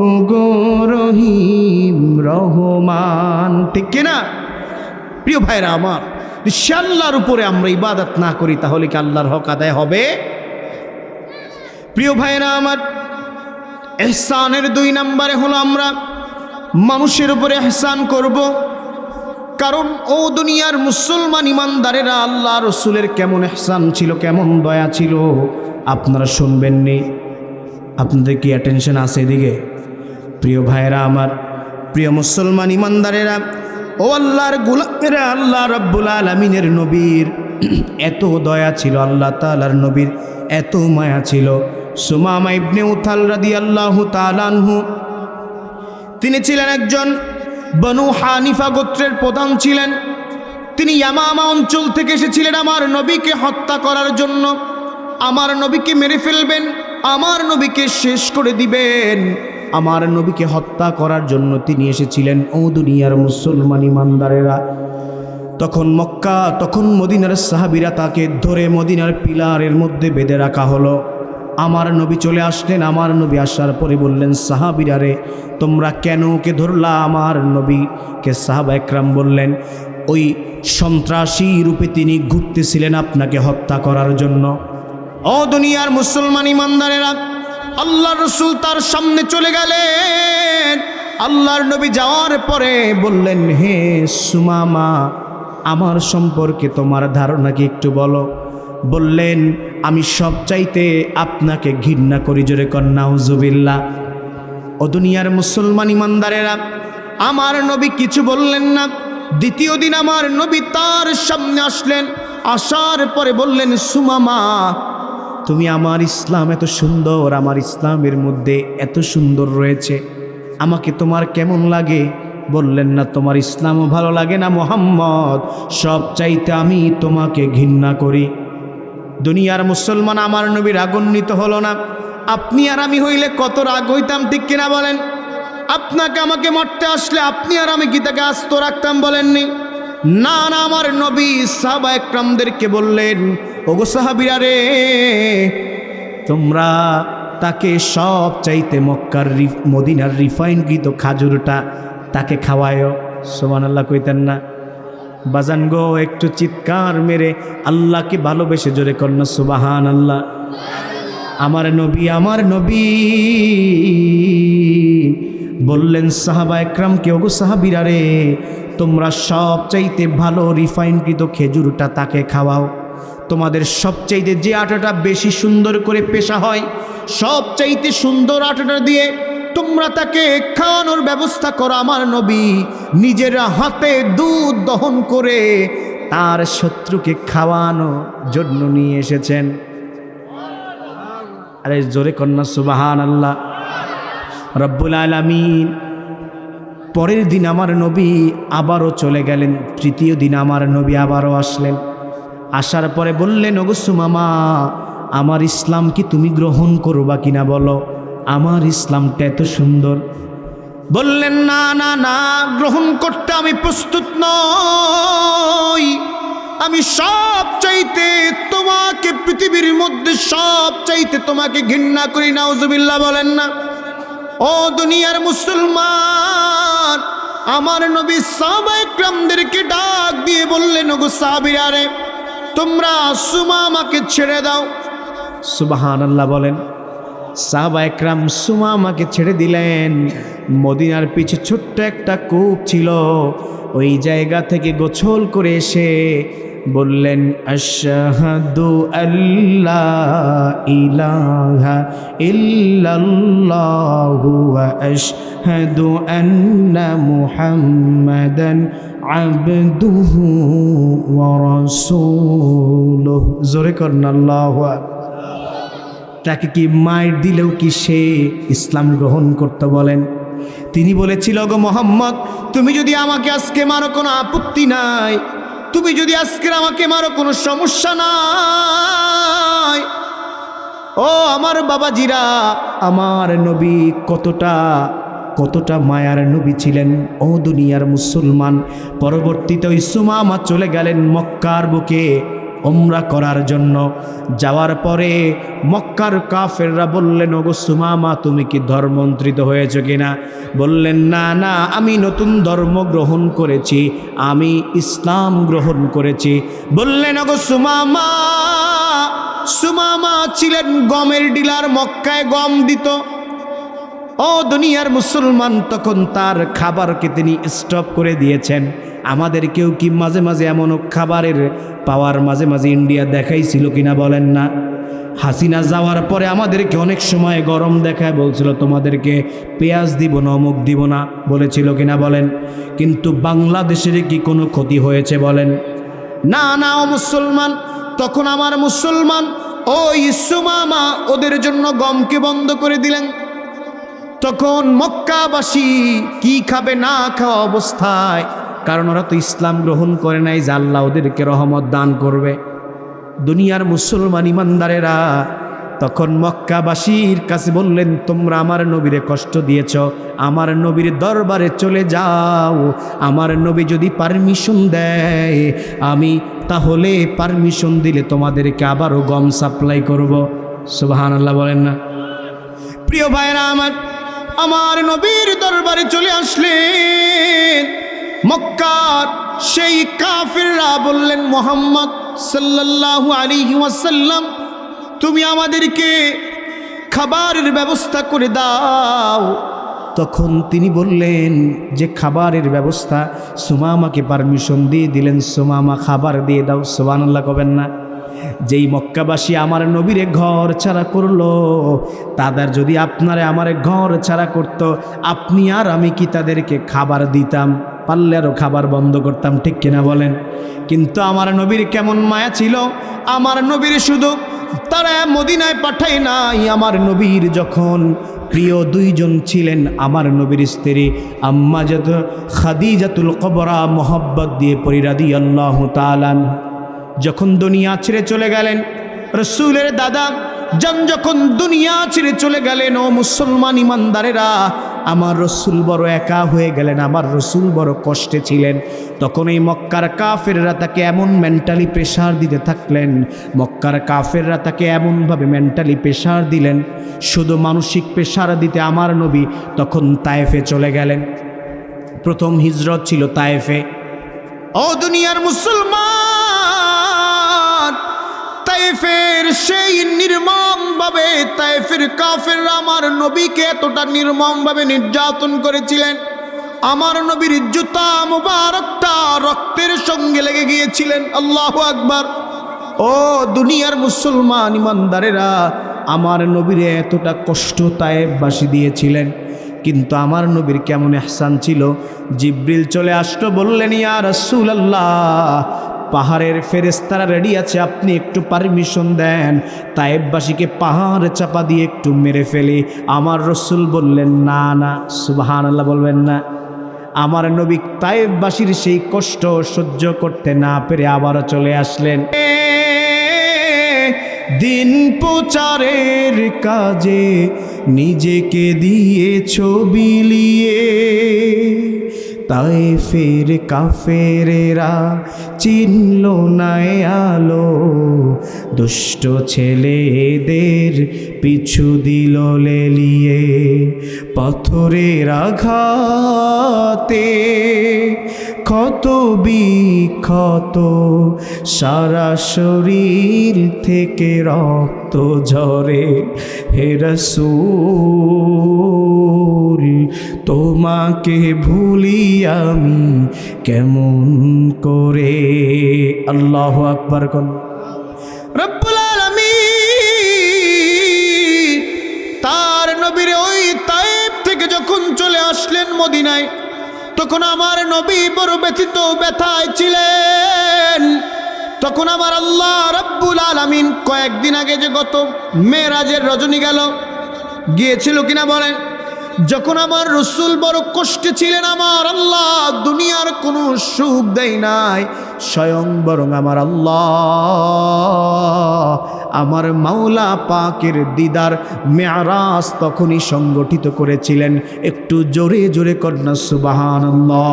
ও গো রহিম রহমান, ঠিক কিনা? প্রিয় ভাইরা আমার, যদি আল্লাহর উপরে আমরা ইবাদত না করি তাহলে কি আল্লাহর হক আদায় হবে? প্রিয় ভাইরা আমার, ইহসানের 2 নম্বরে হলো আমরা মানুষের উপরে ইহসান করব। কারণ ও দুনিয়ার মুসলমান ইমানদারেরা, আল্লাহ রসুলের কেমন ইহসান ছিল, কেমন দয়া ছিল আপনারা শুনবেননি। আপনাদের কি অ্যাটেনশন আছে এদিকে? প্রিয় ভাইরা আমার, প্রিয় মুসলমান ইমানদারেরা, ও আল্লাহর গোলামেরা, আল্লাহ রাব্বুল আলামিনের নবীর এত দয়া ছিল, আল্লাহ তাআলার নবীর এত মায়া ছিল। সুমামা ইবনে উথাল রাদিয়াল্লাহু তাআলা আনহু, তিনি ছিলেন একজন বনু হানিফা গোত্রের প্রধান ছিলেন। তিনি ইয়ামামা অঞ্চল থেকে এসেছিলেন আমার নবীকে হত্যা করার জন্য। আমার নবীকে মেরে ফেলবেন, আমার নবীকে শেষ করে দিবেন, আমার নবীকে হত্যা করার জন্য তিনি এসেছিলেন। ও দুনিয়ার মুসলমান ইমানদারেরা, তখন মক্কা, তখন মদিনার সাহাবীরা তাকে ধরে মদিনার পিলারের মধ্যে বেঁধে রাখা হলো। আমার নবী চলে আসলেন। আমার নবী আসার পরে বললেন, সাহাবীরা রে, তোমরা কেন ওকে ধরলা? আমার নবীকে সাহাবা একরাম বললেন, ওই সন্ত্রাসী রূপে তিনি ঘুরতেছিলেন আপনাকে হত্যা করার জন্য। ও দুনিয়ার মুসলমান ইমানদারেরা, আল্লাহর রাসূল তার সামনে চলে গেলেন। আল্লাহর নবী যাওয়ার পরে বললেন, হে সুমামা, আমার সম্পর্কে তোমার ধারণা কি একটু বলো? বললেন, আমি সবচাইতে আপনাকে ঘৃণা করি। জোরে কর নাউজুবিল্লাহ। ও দুনিয়ার মুসলমান ইমানদারেরা, আমার নবী কিছু বললেন না। দ্বিতীয় দিন আমার নবী তার সামনে আসলেন। আসার পরে বললেন, সুমামা, তুমি, আমার ইসলাম এত সুন্দর, আমার ইসলামের মধ্যে এত সুন্দর রয়েছে, আমাকে তোমার কেমন লাগে? বললেন, না, তোমার ইসলামও ভালো লাগে না মুহাম্মদ, সবচাইতে আমি তোমাকে ঘৃণা করি। দুনিয়ার মুসলমান, আমার নবী রাগান্বিত হলো না। আপনি আর আমি হইলে কত রাগ হইতাম, ঠিক কিনা বলেন? আপনাকে আমাকে মারতে আসলে আপনি আর আমি কি তাকে আস্ত রাখতাম? বলেননি? না না, আমার নবী সাহাবা একরামদেরকে বললেন, ওগো সাহাবীরা রে, তোমরা তাকে সব চাইতে মক্কার মদিনার রিফাইনকৃত খাজুরটা তাকে খাওয়ায়। সুবহানাল্লাহ কইতেন না? বাজান গো, একটু চিৎকার মেরে আল্লাহকে ভালোবেসে জোরে কন্যা সুবহানাল্লাহ। আমার নবী বললেন সাহাবা একরামকে, ওগো সাহাবীরা রে, তোমরা সব চাইতে ভালো রিফাইনকৃত খেজুরটা তাকে খাওয়াও। তোমাদের সবচাইতে যে আটাটা বেশি সুন্দর করে পেশা হয়, সবচাইতে সুন্দর আটাটা দিয়ে তোমরা তাকে খাওয়ানোর ব্যবস্থা করো। আমার নবী নিজের হাতে দুধ দহন করে তার শত্রুকে খাওয়ানোর জন্য নিয়ে এসেছেন। আরে জোরে কন্যা সুবহানাল্লাহ। রব্বুল আলামিন পরের দিন আমার নবী আবারও চলে গেলেন। তৃতীয় দিন আমার নবী আবারও আসলেন। আসার পরে বললেন, ওগো সুমামা, আমার ইসলাম কি তুমি গ্রহণ করবা কিনা বলো? আমার ইসলামটা এত সুন্দর। বললেন, না না না, গ্রহণ করতে আমি প্রস্তুত নই। আমি সব চাইতে তোমাকে, পৃথিবীর মধ্যে সব চাইতে তোমাকে ঘৃণা করি। নাউজুবিল্লাহ বলেন না? ও দুনিয়ার মুসলমান, আমার নবী সাহাবায়ে কেরামদেরকে ডাক দিয়ে বললেন, ওগো সাহাবীরা রে, তোমরা সুমামাকে ছেড়ে দাও। সুবহানাল্লাহ বলেন। সাহাবায়ে কেরাম সুমামাকে ছেড়ে দিলেন। মদিনার পিছে ছোট্ট একটা কূপ ছিল, ওই জায়গা থেকে গোসল করে এসে বললেন, আশহাদু আল্লা ইলাহা ইল্লাল্লাহু ওয়া আশহাদু আন্না মুহাম্মাদান আবদুহু ওয়া রাসূলুহু। জোরে করুন আল্লাহু আকবার। তাকে কি মায়ের দিলেও কি সে ইসলাম গ্রহণ করতে বলেন? তিনি বলেছিল, গো মোহাম্মদ, তুমি যদি আমাকে আজকে মারো কোনো আপত্তি নাই, তুমি যদি আজকে আমাকে মারো কোনো সমস্যা নাই। ও আমার বাবাজিরা, আমার নবী কতটা মায়ার নবী ছিলেন। ও দুনিয়ার মুসলমান, পরবর্তীতে ওই সুমামা চলে গেলেন মক্কার বুকে উমরা করার জন্য। যাওয়ার পরে মক্কার কাফেররা বললেন, ওগো সুমামা, তুমি কি ধর্মান্তরিত হয়েছ কিনা? বললেন, না না, আমি নতুন ধর্ম গ্রহণ করেছি, আমি ইসলাম গ্রহণ করেছি। বললেন, ওগো সুমামা, সুমামা ছিলেন গমের ডিলার, মক্কায় গম দিত। ও দুনিয়ার মুসলমান, তখন তার খাবারকে তিনি স্টপ করে দিয়েছেন। আমাদেরকেও কি মাঝে মাঝে এমন খাবারের পাওয়ার মাঝে মাঝে ইন্ডিয়া দেখাইছিল কিনা বলেন না? হাসিনা যাওয়ার পরে আমাদেরকে অনেক সময় গরম দেখায়, বলছিল তোমাদেরকে পেঁয়াজ দিব না, অমুক দিব না, বলেছিল কিনা বলেন? কিন্তু বাংলাদেশের কি কোনো ক্ষতি হয়েছে বলেন? না না। ও মুসলমান, তখন আমার মুসলমান ওই সুমামা ওদের জন্য গমকে বন্ধ করে দিলেন। তখন মক্কাবাসী কি খাবে না খাওয়া অবস্থায়, কারণ ওরা তো ইসলাম গ্রহণ করে নাই যে আল্লাহ ওদেরকে রহমত দান করবে। দুনিয়ার মুসলমান ইমানদারেরা তখন মক্কাবাসীর কাছে বললেন, তোমরা আমার নবীরে কষ্ট দিয়েছ, আমার নবীর দরবারে চলে যাও, আমার নবী যদি পারমিশন দেয় আমি তাহলে পারমিশন দিলে তোমাদেরকে আবারও গম সাপ্লাই করব। সুবহানাল্লাহ বলেন না? প্রিয় ভাইরা আমার নবীর দরবারে চলে আসলেন। মক্কার সেই কাফিররা বললেন, মুহাম্মদ সাল্লাল্লাহু আলাইহি ওয়াসাল্লাম, তুমি আমাদেরকে খাবারের ব্যবস্থা করে দাও। তখন তিনি বললেন যে খাবারের ব্যবস্থা, সুমামাকে পারমিশন দিয়ে দিলেন, সুমামা খাবার দিয়ে দাও। সুবহানাল্লাহ কবেন না? যেই মক্কাবাসী আমার নবীরে ঘর ছাড়া করলো, তাদের যদি আপনারে আমার ঘর ছাড়া করত, আপনি আর আমি কি তাদেরকে খাবার দিতাম? পারলে আরও খাবার বন্ধ করতাম, ঠিক কিনা বলেন? কিন্তু আমার নবীর কেমন মায়া ছিল, আমার নবীর শুধু তারা মদিনায় পাঠায় নাই। আমার নবীর যখন প্রিয় দুইজন ছিলেন, আমার নবীর স্ত্রী আম্মা জাত খাদিজাতুল কুবরা মোহাব্বত দিয়ে পড়ি রাদিয়াল্লাহু তাআলা, যখন দুনিয়া ছেড়ে চলে গেলেন, রসুলের দাদা যান যখন দুনিয়া ছেড়ে চলে গেলেন, ও মুসলমান ইমানদারেরা, আমার রসুল বড় একা হয়ে গেলেন, আমার রসুল বড় কষ্টে ছিলেন। তখন এই মক্কার কাফেররা তাকে এমন মেন্টালি প্রেশার দিতে থাকলেন, মক্কার কাফেররা তাকে এমনভাবে মেন্টালি প্রেশার দিলেন, শুধু মানসিক প্রেশার দিতে আমার নবী তখন তায়েফে চলে গেলেন। প্রথম হিজরত ছিল তায়েফে। ও দুনিয়ার মুসলমান, তায়েফের সেই নির্মমভাবে তায়েফের কাফেররা আমার নবীকে এতটা নির্মমভাবে নির্যাতন করেছিলেন, আমার নবীর জুতা মুবারকটা রক্তের সঙ্গে লেগে গিয়েছিলেন। আল্লাহু আকবার। ও দুনিয়ার মুসলমান ইমানদারেরা, আমার নবীরে এতটা কষ্ট তায়েফবাসী দিয়েছিলেন, কিন্তু আমার নবীর কেমন ইহসান ছিল। জিবরিল চলে আসলো, বললেন, ইয়া রাসূলুল্লাহ, পাহাড়ের ফেরেশতারা রেডি আছে, আপনি একটু পারমিশন দেন, তায়েফবাসীকে পাহাড় চাপা দিয়ে একটু মেরে ফেলি। আমার রসুল বললেন, না না। সুবহানাল্লাহ বলবেন না? আমার নবী তায়েফবাসীর সেই কষ্ট সহ্য করতে না পেরে আবারও চলে আসলেন। দিন প্রচারের কাজে নিজেকে দিয়েছ বিলিয়ে, তায়েফের কাফেরেরা চিনল না এ আলো, দুষ্ট ছেলেদের পিছু দিল লেলিয়ে, পাথরের আঘাতে ক্ষত বিক্ষত, সারা শরীর থেকে রক্ত ঝরে। হে রাসূল, তোমাকে ভুলি আমি কেমন করে। আল্লাহু আকবার কোন রব্বুল আলামিন তার নবীর ওই তায়েফ থেকে যখন চলে আসলেন মদিনায়, তখন আমার নবী বড় ব্যথিত ব্যথায় ছিলেন। তখন আমার আল্লাহ রব্বুল আলামিন কয়েকদিন আগে যে গত মেরাজের রজনী গেল, গিয়েছিল কিনা বলেন, যখন আমার রসুল বড় কষ্টে ছিলেন, আমার আল্লাহ দুনিয়ার কোনো সুখ দেয় নাই, স্বয়ং বরং আমার আল্লাহ আমার মাওলা পাকের দিদার মেরাজ তখনই সংগঠিত করেছিলেন। একটু জোরে জোরে কন্যা সুবহানাল্লাহ।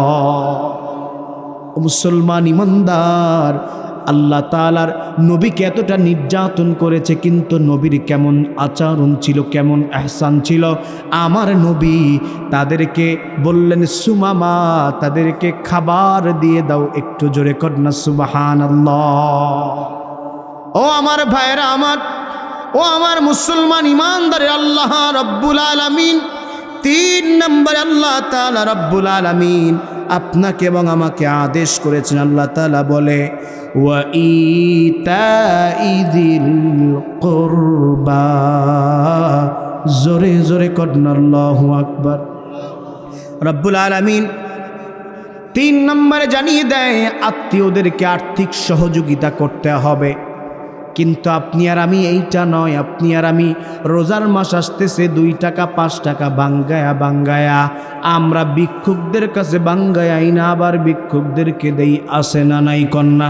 মুসলমান ইমানদার, আল্লাহ তাআলার নবীকে এতটা নির্যাতন করেছে, কিন্তু নবীর কেমন আচরণ ছিল, কেমন ইহসান ছিল। আমার নবী তাদেরকে বললেন, সুমামা, তাদেরকে খাবার দিয়ে দাও। একটু জোরে কন্যা সুবহানাল্লাহ। ও আমার ভাইরা আমার, ও আমার মুসলমান ইমানদার, আল্লাহ রব্বুল আলামিন 3 নম্বরে আল্লাহ তাআলা রব্বুল আলামিন আপনাকে এবং আমাকে আদেশ করেছেন। আল্লাহ তাআলা বলে, ওয়া ইতাইযিল কুরবা। জোরে জোরে কন্যা আল্লাহু আকবার। রব্বুল আলামিন 3 নম্বরে জানিয়ে দেয় আত্মীয়দেরকে আর্থিক সহযোগিতা করতে হবে। কিন্তু আপনি আর আমি এইটা নয়, আপনি আর আমি রোজার মাস আসতেছে, 2 টাকা 5 টাকা বাঙ্গায়া বাঙ্গায়া আমরা ভিক্ষুকদের কাছে বাঙ্গায়াই না, আবার ভিক্ষুকদেরকে দেই। আসে না নাই কন্যা?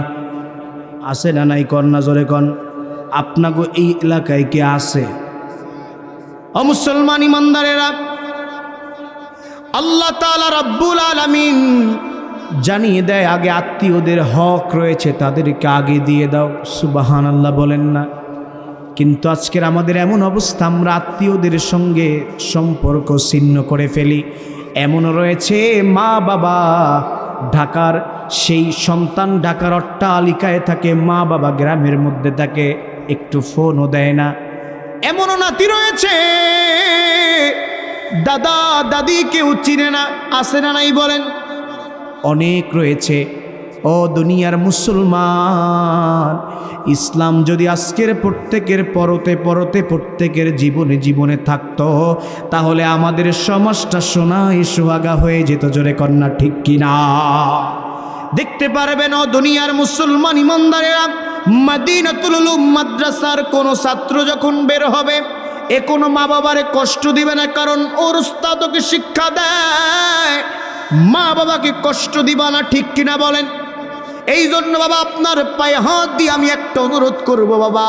আসে না নাই কন্যা? জোরে কন। আপনাকে এই এলাকায় কে আছে? ও মুসলমান ইমানদারেরা, আল্লাহ তাআলা রব্বুল আলামিন জানিয়ে দেয় আগে আত্মীয়দের হক রয়েছে, তাদেরকে আগে দিয়ে দাও। সুবহানাল্লাহ বলেন না? কিন্তু আজকের আমাদের এমন অবস্থা, আমরা আত্মীয়দের সঙ্গে সম্পর্ক ছিন্ন করে ফেলি। এমন রয়েছে মা বাবা ঢাকার, সেই সন্তান ঢাকার অট্টালিকায় থাকে, মা বাবা গ্রামের মধ্যে থাকে, একটু ফোনও দেয় না। এমনও নাতি রয়েছে দাদা দাদি কেউ চিনে না। আসে না নাই বলেন? অনেক রয়েছে। ও দুনিয়ার মুসলমান, ইসলাম যদি আজকের প্রত্যেকের পরতে পরতে প্রত্যেকের জীবনে জীবনে থাকতো, তাহলে আমাদের সমাজটা সোনায় সোহাগা হয়ে যেত। জোরে কন্যা ঠিক কিনা? দেখতে পারবেন ও দুনিয়ার মুসলমান ইমানদারেরা, মদিনাতুল উলুম মাদ্রাসার কোনো ছাত্র যখন বের হবে, এ কোনো মা বাবারে কষ্ট দিবে না, কারণ ওর উস্তাদ ওকে শিক্ষা দেয় মা বাবাকে কষ্ট দিবা না। ঠিক কিনা বলেন? এই জন্য বাবা, আপনার পায়ে হাত দিয়ে আমি একটা অনুরোধ করব, বাবা,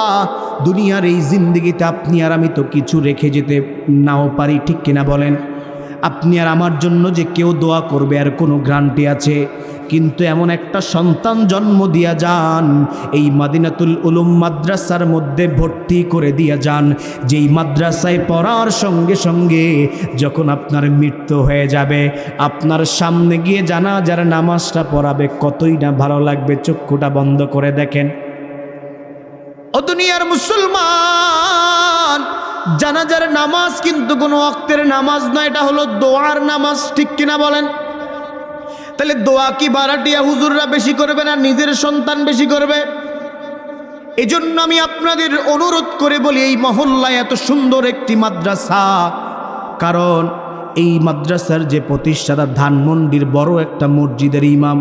দুনিয়ার এই জিন্দেগিতে আপনি আর আমি তো কিছু রেখে যেতে নাও পারি। ঠিক কিনা বলেন? আপনি আর আমার জন্য যে কেউ দোয়া করবে আর কোনো গ্যারান্টি আছে? কিন্তু এমন একটা সন্তান জন্ম দিয়া যান, এই মদিনাতুল উলুম মাদ্রাসার মধ্যে ভর্তি করে দিয়া যান, যেই মাদ্রাসায় পড়ার সঙ্গে সঙ্গে যখন আপনার মৃত্যু হয়ে যাবে, আপনার সামনে গিয়ে জানাজার নামাজটা পড়াবে, কতই না ভালো লাগবে। চক্ষুটা বন্ধ করে দেখেন ও দুনিয়ার মুসলমান, জানাজার নামাজ কিন্তু কোনো ওয়াক্তের নামাজ নয়, এটা হলো দোয়ার নামাজ। ঠিক কিনা বলেন? তাহলে দোয়া কি বারাটিয়া হুজুররা বেশি করবে না নিজের সন্তান বেশি করবে? এজন্য আমি আপনাদের অনুরোধ করে বলি, এই মহল্লায় এত সুন্দর একটি মাদ্রাসা, কারণ এই মাদ্রাসার যে প্রতিষ্ঠাতা ধানমন্ডির বড় একটা মসজিদের ইমাম,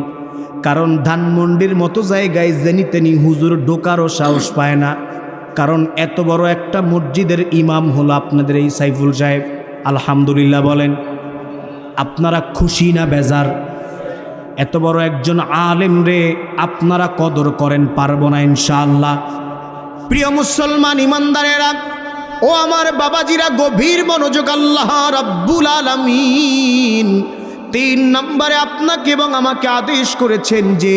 কারণ ধানমন্ডির মতো জায়গায় জেনি তেনি হুজুর ঢোকারও সাহস পায় না, কারণ এত বড় একটা মসজিদের ইমাম হলো আপনাদের এই সাইফুল সাহেব। আলহামদুলিল্লাহ বলেন। আপনারা খুশি না বেজার? এত বড় একজন আলেম রে আপনারা কদর করেন, পারবো না ইনশাআল্লাহ। প্রিয় মুসলমান ইমানদারেরা, ও আমার বাবাজিরা, গভীর মনোযোগ। আল্লাহ রাব্বুল আলামিন তিন নম্বরে আপনাকে এবং আমাকে আদেশ করেছেন যে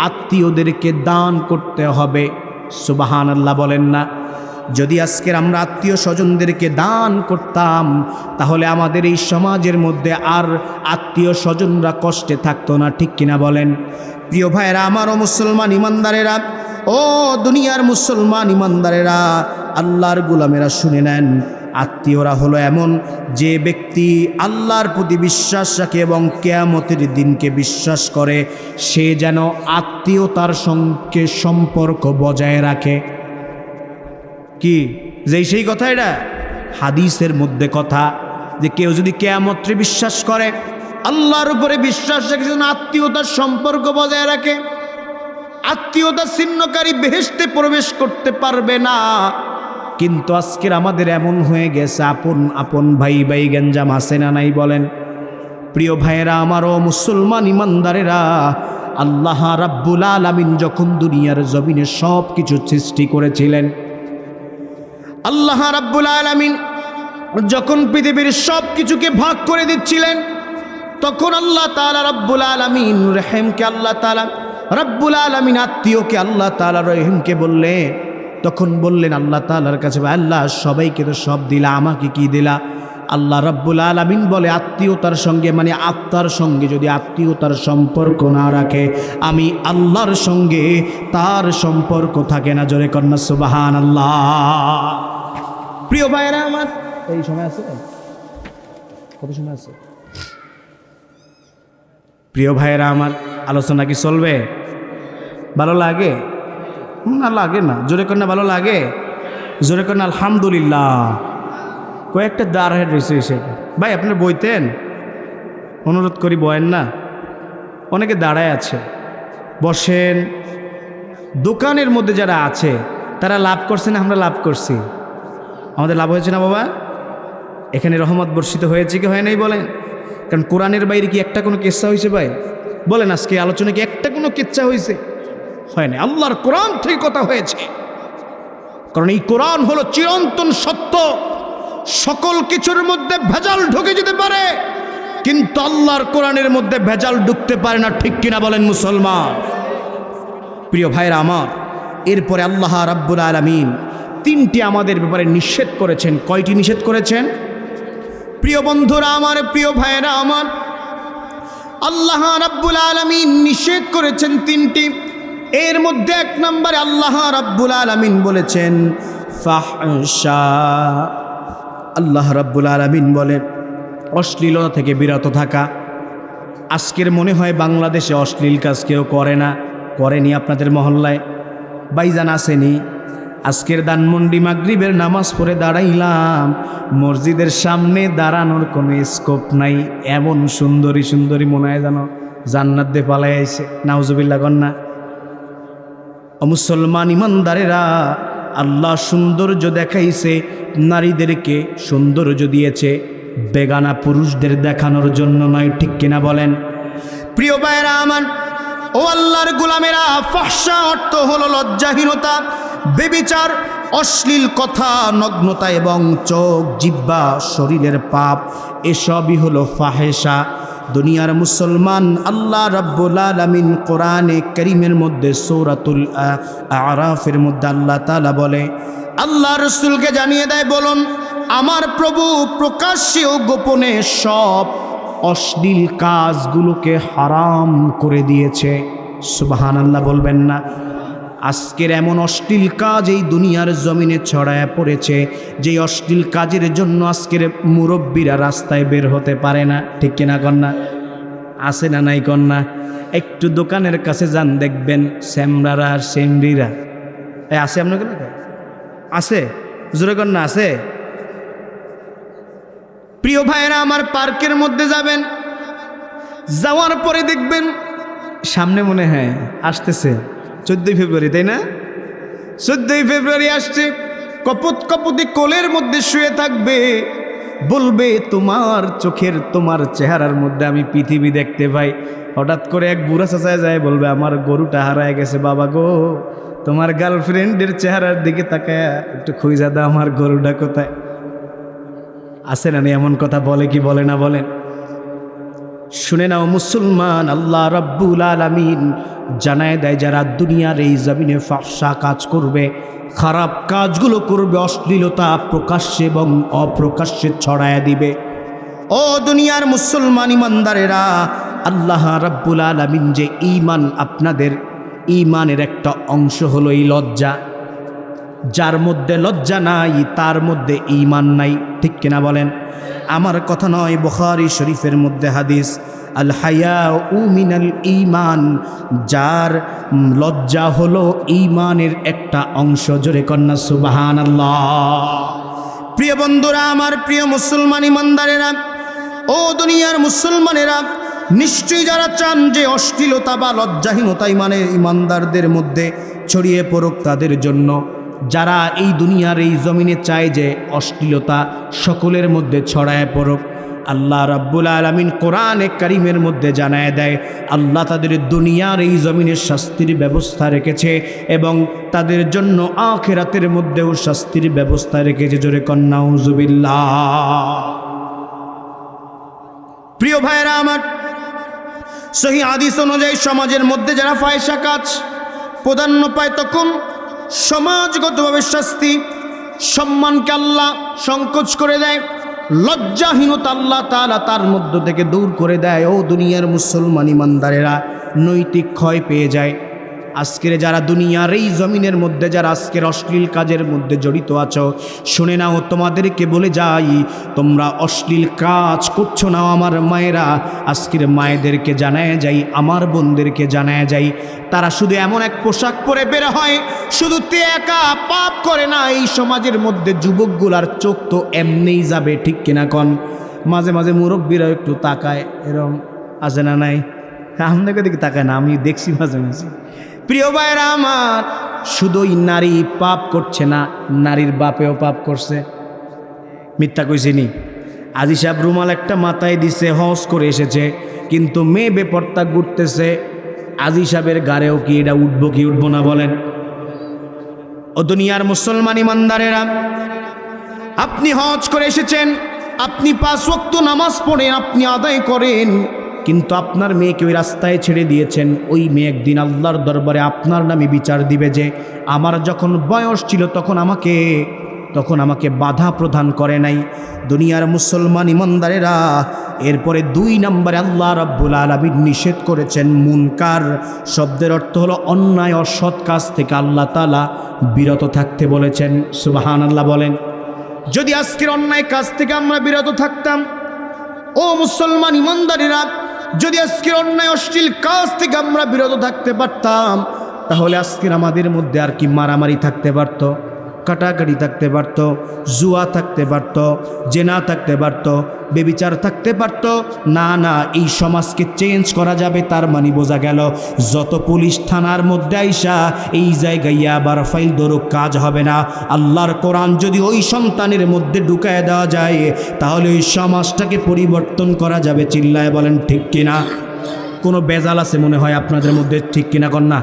আত্মীয়দেরকে দান করতে হবে। সুবহানাল্লাহ বলেন না? যদি আজকের আমরা আত্মীয় স্বজনদেরকে দান করতাম তাহলে আমাদের এই সমাজের মধ্যে আর আত্মীয় স্বজনরা কষ্টে থাকতো না, ঠিক কিনা বলেন? প্রিয় ভাইয়েরা আমার ও মুসলমান ইমানদারেরা, ও দুনিয়ার মুসলমান ইমানদারেরা, আল্লাহর গোলামেরা শুনে নেন, আত্মীয়রা হলো এমন যে ব্যক্তি আল্লাহর প্রতি বিশ্বাস রাখে এবং কিয়ামতের দিনকে বিশ্বাস করে, সে যেন আত্মীয়তার সঙ্গে সম্পর্ক বজায় রাখে। কি যেই সেই কথা, এটা হাদিসের মধ্যে কথা, যে কেউ যদি কিয়ামতে বিশ্বাস করে, আল্লাহর উপরে বিশ্বাস রাখে, যেন আত্মীয়তার সম্পর্ক বজায় রাখে। আত্মীয়তা ছিন্নকারী বেহেশতে প্রবেশ করতে পারবে না। কিন্তু আজকের আমাদের এমন হয়ে গেছে, আপন আপন ভাই ভাই গেঞ্জাম আছে না নাই বলেন? প্রিয় ভাইয়েরা আমারও মুসলমান ইমানদারেরা, আল্লাহ রাব্বুল আলামিন যখন দুনিয়ার জমিনে সব কিছু সৃষ্টি করেছিলেন, আল্লাহ রাব্বুল আলামিন যখন পৃথিবীর সব কিছুকে ভাগ করে দিচ্ছিলেন, তখন আল্লাহ তাআলা রাব্বুল আলামিন রহিমকে আল্লাহ তাআলা রাব্বুল আলামিন আত্মীয়কে আল্লাহ তাআলা রহিমকে বললেন, তখন বললেন আল্লাহ তাআলার কাছে, আল্লাহ সবাইকে তো সব দিলা, আমাকে কি দিলা? আল্লাহ রাব্বুল আলামিন বলে, আত্মীয়তার সঙ্গে মানে আত্মার সঙ্গে যদি আত্মীয়তার সম্পর্ক না রাখে, আমি আল্লাহর সঙ্গে তার সম্পর্ক থাকে না। জোরে কন্যা সুবহানাল্লাহ। প্রিয় ভাইরা আমার, এই সময় আছে, কত সময় আছে? প্রিয় ভাইরা আমার, আলোচনা কি চলবে? ভালো লাগে না? লাগে না? জোরে কন্যা ভালো লাগে? জোরে কন্যা আলহামদুলিল্লাহ। কয়েকটা দাঁড় হেড রয়েছে এসে, ভাই আপনার বইতেন, অনুরোধ করি বয়েন না। অনেকে দাঁড়ায় আছে, বসেন। দোকানের মধ্যে যারা আছে তারা লাভ করছে না? আমরা লাভ করছি। আমাদের লাভ হয়েছে না বাবা? এখানে রহমত বর্ষিত হয়েছে কি হয় নাই বলেন? কারণ কোরআনের বাইরে কি একটা কোনো কিচ্ছা হয়েছে ভাই? বলেন, আজকে আলোচনা কি একটা কোনো কিচ্ছা হয়েছে? হয় না। আল্লাহর কোরআন থেকে কথা হয়েছে, কারণ এই কোরআন হলো চিরন্তন সত্য। সকল কিছুর মধ্যে ভেজাল ঢুকে যেতে পারে, কিন্তু আল্লাহর কোরআনের মধ্যে ভেজাল ঢুকতে পারে না, ঠিক কিনা বলেন মুসলমান? প্রিয় ভাইরা আমার, এরপরে আল্লাহ রাব্বুল আলামিন তিনটি আমাদের ব্যাপারে নিষেধ করেছেন। কয়টি নিষেধ করেছেন? প্রিয় বন্ধুরা আমার, প্রিয় ভাইরা আমার, আল্লাহ রাব্বুল আলামিন নিষেধ করেছেন তিনটি। এর মধ্যে এক নম্বরে আল্লাহ রাব্বুল আলামিন বলেছেন ফাহশা। আল্লাহ রাব্বুল আলামিন বলেন অশ্লীলতা থেকে বিরত থাকা। আজকের মনে হয় বাংলাদেশে অশ্লীল কাজ কেউ করে না। করেনি আপনাদের মহল্লায়? বাইজান আসেনি? আজকের ধানমন্ডি মাগরিবের নামাজ পড়ে দাঁড়াইলাম, মসজিদের সামনে দাঁড়ানোর কোনো স্কোপ নাই। এমন সুন্দরী সুন্দরী মনে হয় যেন জান্নাত দিয়ে পালাই আইছে। নাউজুবিল্লাহ কন্যা। মুসলমান ইমানদারেরা, আল্লাহ সৌন্দর্য দেখাইছে, নারীদেরকে সৌন্দর্য দিয়েছে বেগানা পুরুষদের দেখানোর জন্য নয়, ঠিক কিনা বলেন? প্রিয় ভাইরা আমার, ও আল্লাহর গোলামেরা, ফাহশা অর্থ হলো লজ্জাহীনতা, বেবিচার, অশ্লীল কথা, নগ্নতা এবং চোখ, জিহ্বা, শরীরের পাপ, এসবই হলো ফাহেশা। দুনিয়ার মুসলমান, আল্লাহ রাব্বুল আলামিন কোরআনে কারীমের মধ্যে সূরাতুল আরাফের মধ্যে আল্লাহ তাআলা বলে, আল্লাহ রাসূলকে জানিয়ে দেয়, বলুন আমার প্রভু প্রকাশ্যে ও গোপনে সব অশ্লীল কাজগুলোকে হারাম করে দিয়েছে। সুবহানাল্লাহ বলবেন না? আজকের এমন অশ্লীল কাজ এই দুনিয়ার জমিনে ছড়ায় পড়েছে, যে অশ্লীল কাজের জন্য আজকের মুরব্বীরা রাস্তায় বের হতে পারে না, ঠিক কিনা কন্যা? আছে না নাই কন্যা? একটু দোকানের কাছে যান, দেখবেন স্যামরারা আর সেমরিরা আছে। আপনার আছে? জোরে কন্যা আছে? প্রিয় ভাইয়েরা আমার, পার্কের মধ্যে যাবেন, যাওয়ার পরে দেখবেন সামনে মনে হয় আসতেছে 14 ফেব্রুয়ারি, তাই না? 14 ফেব্রুয়ারি আসছে, কপত কপতি কোলের মধ্যে শুয়ে থাকবে, বলবে তোমার চোখের, তোমার চেহারার মধ্যে আমি পৃথিবী দেখতে পাই। হঠাৎ করে এক বুড়া চাচায় যায় বলবে, আমার গরুটা হারায় গেছে বাবা গো, তোমার গার্লফ্রেন্ডের চেহারার দিকে তাকায় একটু খুঁজা দাও আমার গরুটা কোথায়। আছে না? এমন কথা বলে কি বলে না বলেন? শুনে নাও মুসলমান, আল্লাহ রাব্বুল আলামিন জানায় দেয় যারা দুনিয়ার এই জমিনে ফাহশা কাজ করবে, খারাপ কাজগুলো করবে, অশ্লীলতা প্রকাশ্যে এবং অপ্রকাশ্যে ছড়ায় দিবে। ও দুনিয়ার মুসলমান ইমানদারেরা, আল্লাহ রাব্বুল আলামিন যে ঈমান, আপনাদের ঈমানের একটা অংশ হলো এই লজ্জা। যার মধ্যে লজ্জা নাই তার মধ্যে ঈমান নাই, ঠিক কিনা বলেন? আমার কথা নয়, বুখারী শরীফের মধ্যে হাদিস, আল হায়াউ মিনাল ঈমান, যার লজ্জা হলো ঈমানের একটা অংশ। জোরে কন্যা সুবহানাল্লাহ। প্রিয় বন্ধুরা আমার, প্রিয় মুসলমান ইমানদারেরা, ও দুনিয়ার মুসলমানেরা, নিশ্চয়ই যারা চান যে অশ্লীলতা বা লজ্জাহীনতা ইমানদারদের মধ্যে ছড়িয়ে পড়ুক, তাদের জন্য, যারা এই দুনিয়ার এই জমিনে চায় যে অশ্লীলতা সকলের মধ্যে ছড়ায় পড়ুক, আল্লাহ রাব্বুল আলামিন কোরআনে কারীমের মধ্যে জানায় দেয় আল্লাহ তাদের দুনিয়ার এই জমিনের শাস্তির ব্যবস্থা রেখেছে এবং তাদের জন্য আখিরাতের মধ্যেও শাস্তির ব্যবস্থা রেখেছে। জোরে কন্যা নাউযুবিল্লাহ। প্রিয় ভাইরা আমার, সহিহ হাদিস অনুযায়ী সমাজের মধ্যে যারা ফাহিশা কাজ প্রাধান্য পায়, তখন সমাজগতভাবে শাস্তি, সম্মানকে আল্লাহ সংকোচ করে দেয়, লজ্জাহীনতা আল্লাহ তাআলা তার মধ্য থেকে দূর করে দেয়। ও দুনিয়ার মুসলমান ইমানদারেরা, নৈতিক ক্ষয় পেয়ে যায়। আজকের যারা দুনিয়ার এই জমিনের মধ্যে যারা আজকের অশ্লীল কাজের মধ্যে জড়িত আছো, শুনে নাও, তোমাদেরকে বলে যাই, তোমরা অশ্লীল কাজ করছো না আমার মায়েরা। আজকের মায়েদেরকে জানায় যাই, আমার বোনদেরকে জানায় যাই, তারা শুধু এমন এক পোশাক পরে বের হয়, শুধু তে একা পাপ করে না, এই সমাজের মধ্যে যুবকগুলার চোখ তো এমনিই যাবে, ঠিক কিনা কন? মাঝে মাঝে মুরব্বীরা একটু তাকায়, এরম আছে না নাই? আপনাকে দিকে তাকায় না, আমি দেখছি মাঝে মাঝে। প্রিয় ভাইরা আমার, শুধুই নারী পাপ করছে না, নারীর বাপেও পাপ করছে। মিথ্যা কইছিনি? আজি সাহেব রুমাল একটা মাথায় দিছে, হজ করে এসেছে, কিন্তু মেয়ে বেপর্দা ঘুরতেছে। আজি সাহেবের গাড়েও কি এটা উঠবো কি উঠবো না বলেন? ও দুনিয়ার মুসলমান ইমানদারেরা, আপনি হজ করে এসেছেন, আপনি 5 ওয়াক্ত নামাজ পড়েন, আপনি আদায় করেন, কিন্তু আপনার মেয়েকে ওই রাস্তায় ছেড়ে দিয়েছেন। ওই মেয়ে একদিন আল্লাহর দরবারে আপনার নামে বিচার দিবে যে আমার যখন বয়স ছিল তখন আমাকে বাধা প্রদান করে নাই। দুনিয়ার মুসলমান ইমানদারেরা, এরপরে 2 নম্বরে আল্লাহ রাব্বুল আলামিন নিষেধ করেছেন মুনকার শব্দের অর্থ হলো অন্যায়, অসৎ কাজ থেকে আল্লাহ তাআলা বিরত থাকতে বলেছেন। সুবহানাল্লাহ বলেন। যদি আজকের অন্যায় কাজ থেকে আমরা বিরত থাকতাম, ও মুসলমান ইমানদারেরা, যদি আজকের অন্যায় অশ্লীল কাজ থেকে আমরা বিরত থাকতে পারতাম, তাহলে আজকের আমাদের মধ্যে আর কি মারামারি থাকতে পারত, কাটাকাটি থাকতে পারত, জুয়া থাকতে পারত, জেনা থাকতে পারত, বেবিচার থাকতে পারত না। না, এই সমাজকে চেঞ্জ করা যাবে। তার মানে বোঝা গেল যত পুলিশ থানার মধ্যে আইসা এই জায়গায় আবার ফাইল ধরুক, কাজ হবে না। আল্লাহর কোরআন যদি ওই সন্তানের মধ্যে ঢুকায় দেওয়া যায়, তাহলে ওই সমাজটাকে পরিবর্তন করা যাবে। চিল্লায় বলেন ঠিক কিনা? কোনো বেজাল আছে মনে হয় আপনাদের মধ্যে, ঠিক কিনা কন্যা?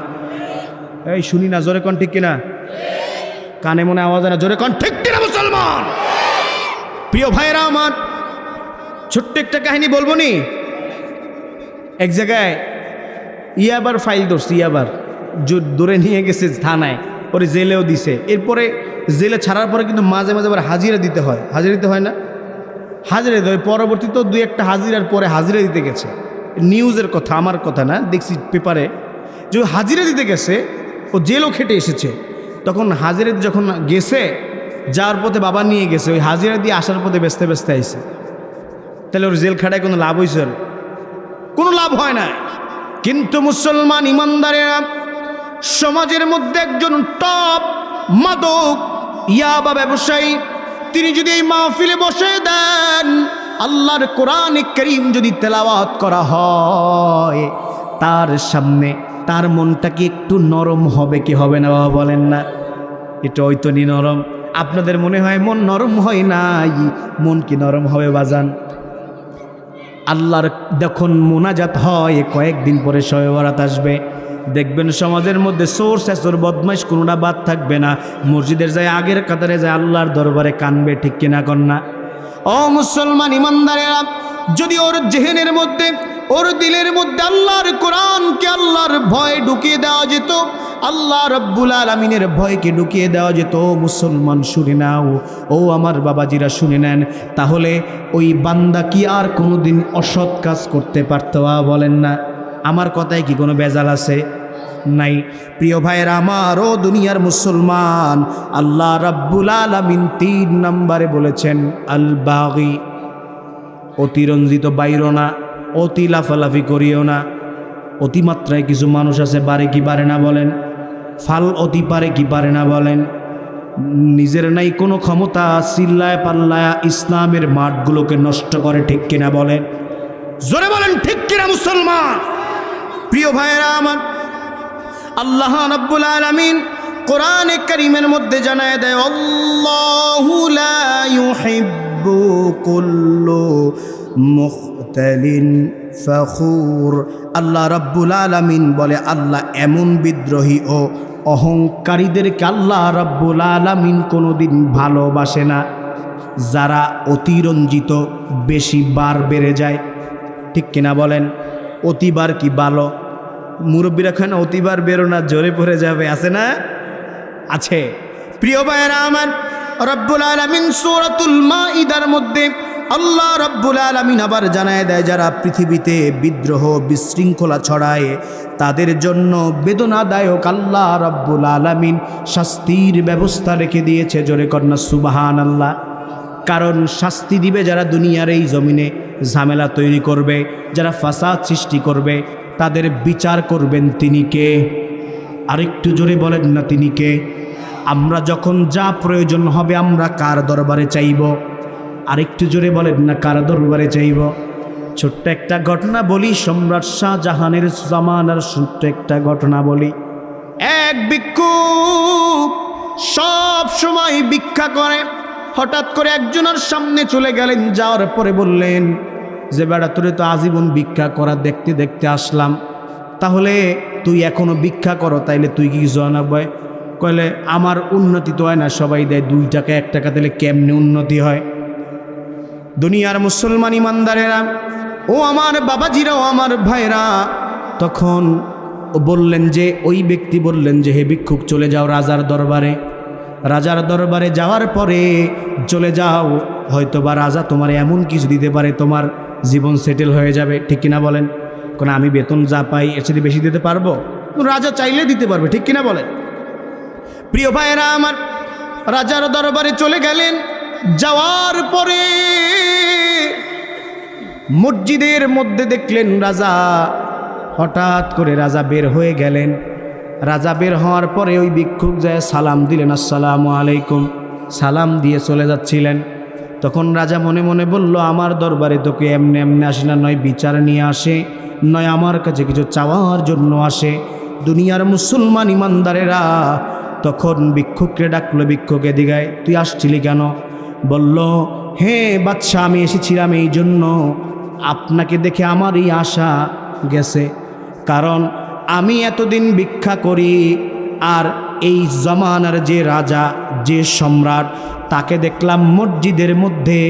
এই শুনি না, জোরে কন ঠিক কিনা? কানে মনে আওয়াজ না, জোরে কন ঠিক কিনা মুসলমান? প্রিয় ভাইরা আমার, ছোট্ট একটা কাহিনী বলবো নি। এক জায়গায় ইয়াবার ফাইল ধরছে, ইয়াবার ধরে নিয়ে গেছে থানায়, ওরে জেলেও দিছে। এরপরে জেলে ছাড়ার পরে কিন্তু মাঝে মাঝে আবার হাজিরা দিতে হয়। হাজিরা দিতে হয় না? হাজিরা দিতে হয়। পরবর্তীতে 2-1টা হাজিরার পরে হাজিরা দিতে গেছে। নিউজের কথা, আমার কথা না, দেখছি পেপারে যে হাজিরা দিতে গেছে, ও জেলও খেটে এসেছে। তখন হাজিরা যখন গেছে, যাওয়ার পথে বাবা নিয়ে গেছে, ওই হাজিরা দিয়ে আসার পথে বেচতে বেচতে আইছে। তাহলে ওর জেল খাটায় কোনো লাভ হয়েছে? কোনো লাভ হয় না। কিন্তু মুসলমান ইমানদারেরা, সমাজের মধ্যে একজন টপ মাদক ইয়াবা ব্যবসায়ী, তিনি যদি এই মাহফিলে বসে দেন, আল্লাহর কোরআনে কারীম যদি তেলাওয়াত করা হয়, তার সামনে তার মনটা কি একটু নরম হবে কি হবে না? বাবা বলেন না, এটা হয়তো নি নরম। আপনাদের মনে হয় মন নরম হয় নাই, মন কি নরম হবে বাজান? আল্লাহর যখন মোনাজাত হয়, কয়েকদিন পরে শবে বরাত আসবে, দেখবেন সমাজের মধ্যে চোর শেষর বদমাইশ কোনোটা বাদ থাকবে না। মসজিদের যায় আগের কাতারে যায় আল্লাহর দরবারে কানবে, ঠিক কিনা কন্যা? ও মুসলমান ইমানদারেরা, যদি ওর জেহেনের মধ্যে, ওর দিলের মধ্যে আল্লাহর কোরআনকে, আল্লাহর ভয় ঢুকিয়ে দেওয়া যেত, আল্লাহ রাব্বুল আলামিনের ভয়কে ঢুকিয়ে দেওয়া যেত, মুসলমান শুনে নাও, ও আমার বাবাজিরা শুনে নেন, তাহলে ওই বান্দা কি আর কোনোদিন অসৎ কাজ করতে পারতো? বলেন না। আমার কথায় কি কোনো ভেজাল আছে? নাই। প্রিয় ভাইয়েরা আমার, ও দুনিয়ার মুসলমান, আল্লাহ রাব্বুল আলামিন 3 নম্বরে বলেছেন আল বাগি, অতিরঞ্জিত বাইরো না, অতি লাফালাফি করিও না। অতিমাত্রায় কিছু মানুষ আছে, বারে কি পারে না বলেন? ফাল অতি পারে কি পারে না বলেন? নিজের নাই কোনো ক্ষমতা, চিল্লায় পাল্লায় ইসলামের মাঠগুলোকে নষ্ট করে, ঠিক কিনা বলেন? জোরে বলেন ঠিক কিনা মুসলমান? প্রিয় ভাইয়েরা আমার, আল্লাহ রাব্বুল আলামিন কোরআনে কারীমের মধ্যে জানায় দেয়, আল্লাহু লা ইউহিব্বু কুল্লু মুখতালিন ফখুর। আল্লাহ রাব্বুল আলামিন বলে, আল্লাহ এমন বিদ্রোহী ও অহংকারীদেরকে আল্লাহ রাব্বুল আলামিন কোনোদিন ভালোবাসে না, যারা অতিরঞ্জিত, বেশি বার বেড়ে যায়, ঠিক কিনা বলেন? অতিবার কি ভালো? মুরব্বীরা খান অতিবার বেরো না, জোরে পড়ে যাবে, আছে না? আছে। প্রিয় ভাইয়েরা আমার, রব্বুল আলামিন সূরাতুল মাইদার মধ্যে আল্লাহ রব্বুল আলামিন আবার জানায় দেয়, যারা পৃথিবীতে বিদ্রোহ বিশৃঙ্খলা ছড়ায় তাদের জন্য বেদনাদায়ক আল্লাহ রব্বুল আলামিন শাস্তির ব্যবস্থা রেখে দিয়েছে। জোরে কন্যা সুবহানাল্লাহ। কারণ শাস্তি দিবে যারা দুনিয়ার এই জমিনে ঝামেলা তৈরি করবে, যারা ফাসাদ সৃষ্টি করবে, তাদের বিচার করবেন তিনি কে? আরেকটু জোরে বলেন না, তিনি কে? আমরা যখন যা প্রয়োজন হবে আমরা কার দরবারে চাইব? আরেকটু জোরে বলেন না, কার দরবারে চাইব? ছোট্ট একটা ঘটনা বলি, সম্রাট শাহজাহানের জামানার ছোট্ট একটা ঘটনা বলি। এক ভিক্ষুক সব সময় ভিক্ষা করে, হঠাৎ করে একজনের সামনে চলে গেলেন, যাওয়ার পরে বললেন যে, বেটা তোরে তো আজীবন ভিক্ষা করা দেখতে দেখতে আসলাম, তাহলে তুই এখনো ভিক্ষা করো, তাইলে তুই কি জানাবয়? কইলে, আমার উন্নতি তো হয় না, সবাই দেয় 2 টাকা 1 টাকা, দিলে কেমনে উন্নতি হয়? দুনিয়ার মুসলমান ইমানদারেরা, ও আমার বাবাজিরা, ও আমার ভাইরা, তখন বললেন যে, ওই ব্যক্তি বললেন যে, হে ভিক্ষুক চলে যাও রাজার দরবারে। রাজার দরবারে যাওয়ার পরে চলে যাও, হয়তোবা রাজা তোমার এমন কিছু দিতে পারে, তোমার জীবন সেটেল হয়ে যাবে, ঠিক কিনা বলেন? কারণ আমি বেতন যা পাই এর সাথে বেশি দিতে পারবো? রাজা চাইলে দিতে পারবে, ঠিক কিনা বলেন? প্রিয় ভাইয়েরা আমার, রাজার দরবারে চলে গেলেন। যাওয়ার পরে মসজিদের মধ্যে দেখলেন রাজা, হঠাৎ করে রাজা বের হয়ে গেলেন। রাজা বের হওয়ার পরে ওই ভিক্ষুক যায় সালাম দিলেন, আসসালামু আলাইকুম, সালাম দিয়ে চলে যাচ্ছিলেন। তখন রাজা মনে মনে বলল, আমার দরবারে তোকে এমনি এমনি আসে না, নয় বিচার নিয়ে আসে, নয় আমার কাছে কিছু চাওয়ার জন্য আসে। দুনিয়ার মুসলমান ইমানদারেরা তখন ভিক্ষুককে ডাকলো, ভিক্ষুকে দিগায়, তুই আসছিলি কেন? বলল, হে বাদশা, আমি এসেছিলাম এই জন্য, আপনাকে দেখে আমার এই আশা গেছে, কারণ আমি এতদিন ভিক্ষা করি, আর এই জমানার যে রাজা, যে সম্রাট, তাকে দেখলাম মসজিদের মধ্যে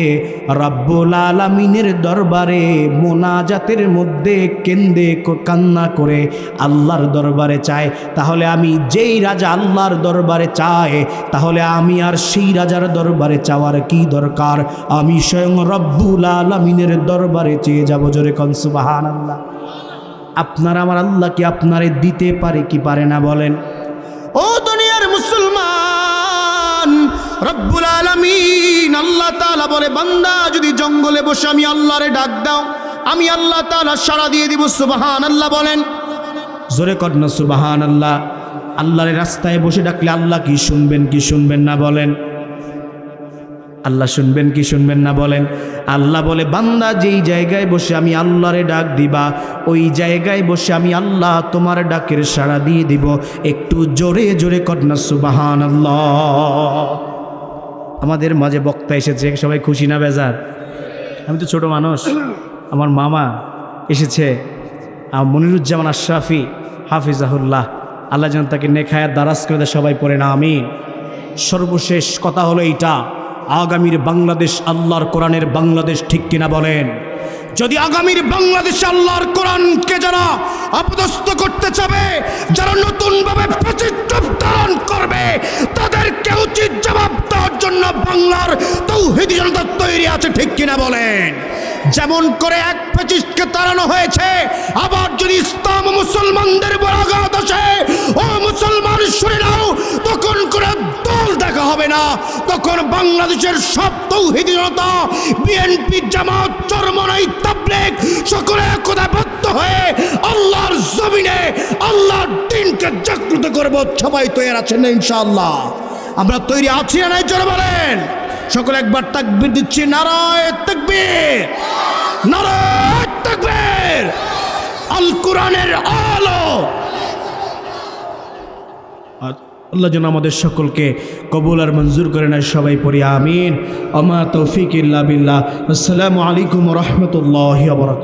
রব্বুল আলামিনের দরবারে মোনাজাতের মধ্যে কেন্দে কান্না করে আল্লাহর দরবারে চায়। তাহলে আমি যেই রাজা আল্লাহর দরবারে চায়, তাহলে আমি আর সেই রাজার দরবারে চাওয়ার কি দরকার? আমি স্বয়ং রব্বুল আলামিনের দরবারে চেয়ে যাব। জোরে কোন সুবহানাল্লাহ। আপনার আমার আল্লাহ কি আপনারে দিতে পারে কি পারে না বলেন? ও দুনিয়ার মুসলমান, রব্বুল আলামিন আল্লাহ তাআলা বলে, বান্দা যদি জঙ্গলে বসে আমি আল্লাহরে ডাক দাও, আমি আল্লাহ তাআলা সাড়া দিয়ে দিব। সুবহানাল্লাহ বলেন, জোরে কর না সুবহানাল্লাহ। আল্লাহর রাস্তায় বসে ডাকলে আল্লাহ কি শুনবেন কি শুনবেন না বলেন? আল্লাহ শুনবেন কি শুনবেন না বলেন? আল্লাহ বলে, বান্দা যেই জায়গায় বসে আমি আল্লাহরে ডাক দিবা, ওই জায়গায় বসে আমি আল্লাহ তোমার ডাকের সাড়া দিয়ে দিব। একটু জোরে জোরে কর না সুবহানাল্লাহ। আমাদের মাঝে বক্তা এসেছে, সবাই খুশি না বেজার? আমি তো ছোট মানুষ, আমার মামা এসেছে, মনিরুজ্জামান আশরাফি হাফিজাহুল্লাহ, আল্লাহ যেন তাকে নেখায়াত দারাজ করে দেয়, সবাই পড়ে না আমিন। সর্বশেষ কথা হলো এইটা, আগামীর বাংলাদেশ আল্লাহর কোরআনের বাংলাদেশ, ঠিক কিনা বলেন? যদি আগামীর বাংলাদেশে আল্লাহর কোরআনকে যারা অপদস্থ করতে চাবে, যারা নতুনভাবে ফ্যাসিস্ট ধারণ করবে, তাদেরকে উচিত জবাব দেওয়ার জন্য বাংলার তৌহিদি জনতা তৈরি আছে, ঠিক কিনা বলেন? যেমন করে এক ফ্যাসিস্টকে তাড়ানো হয়েছে, আবার যদি ইসলাম ও মুসলমানদের উপর আঘাত আসে, ও মুসলমান শুনে নাও, তখন করে দল দেখা হবে না, তখন বাংলাদেশের সব তৌহিদি জনতা, বিএনপি, জামাত, চরমনাই, তাবলীগ সকলে একতাবদ্ধ হয়ে আল্লাহর জমিনে আল্লাহর দ্বীনকে জাগ্রত করব। সবাই তৈরি আছেন না ইনশাআল্লাহ? আমরা তৈরি আছি না নাই জোরে বলেন? সকলে একবার তাকবীর দিচ্ছি, নারায়ে তাকবীর, নারায়ে তাকবীর। আল কোরআনের আলো। আল্লাহ যেন আমাদের সকলকে কবুল আর মঞ্জুর করে নেয়, সবাই পড়ি আমিন। আমা তৌফিক ইল্লা বিল্লাহ। আসসালামু আলাইকুম ওয়া রাহমাতুল্লাহি ওয়া বারাকাতুহু।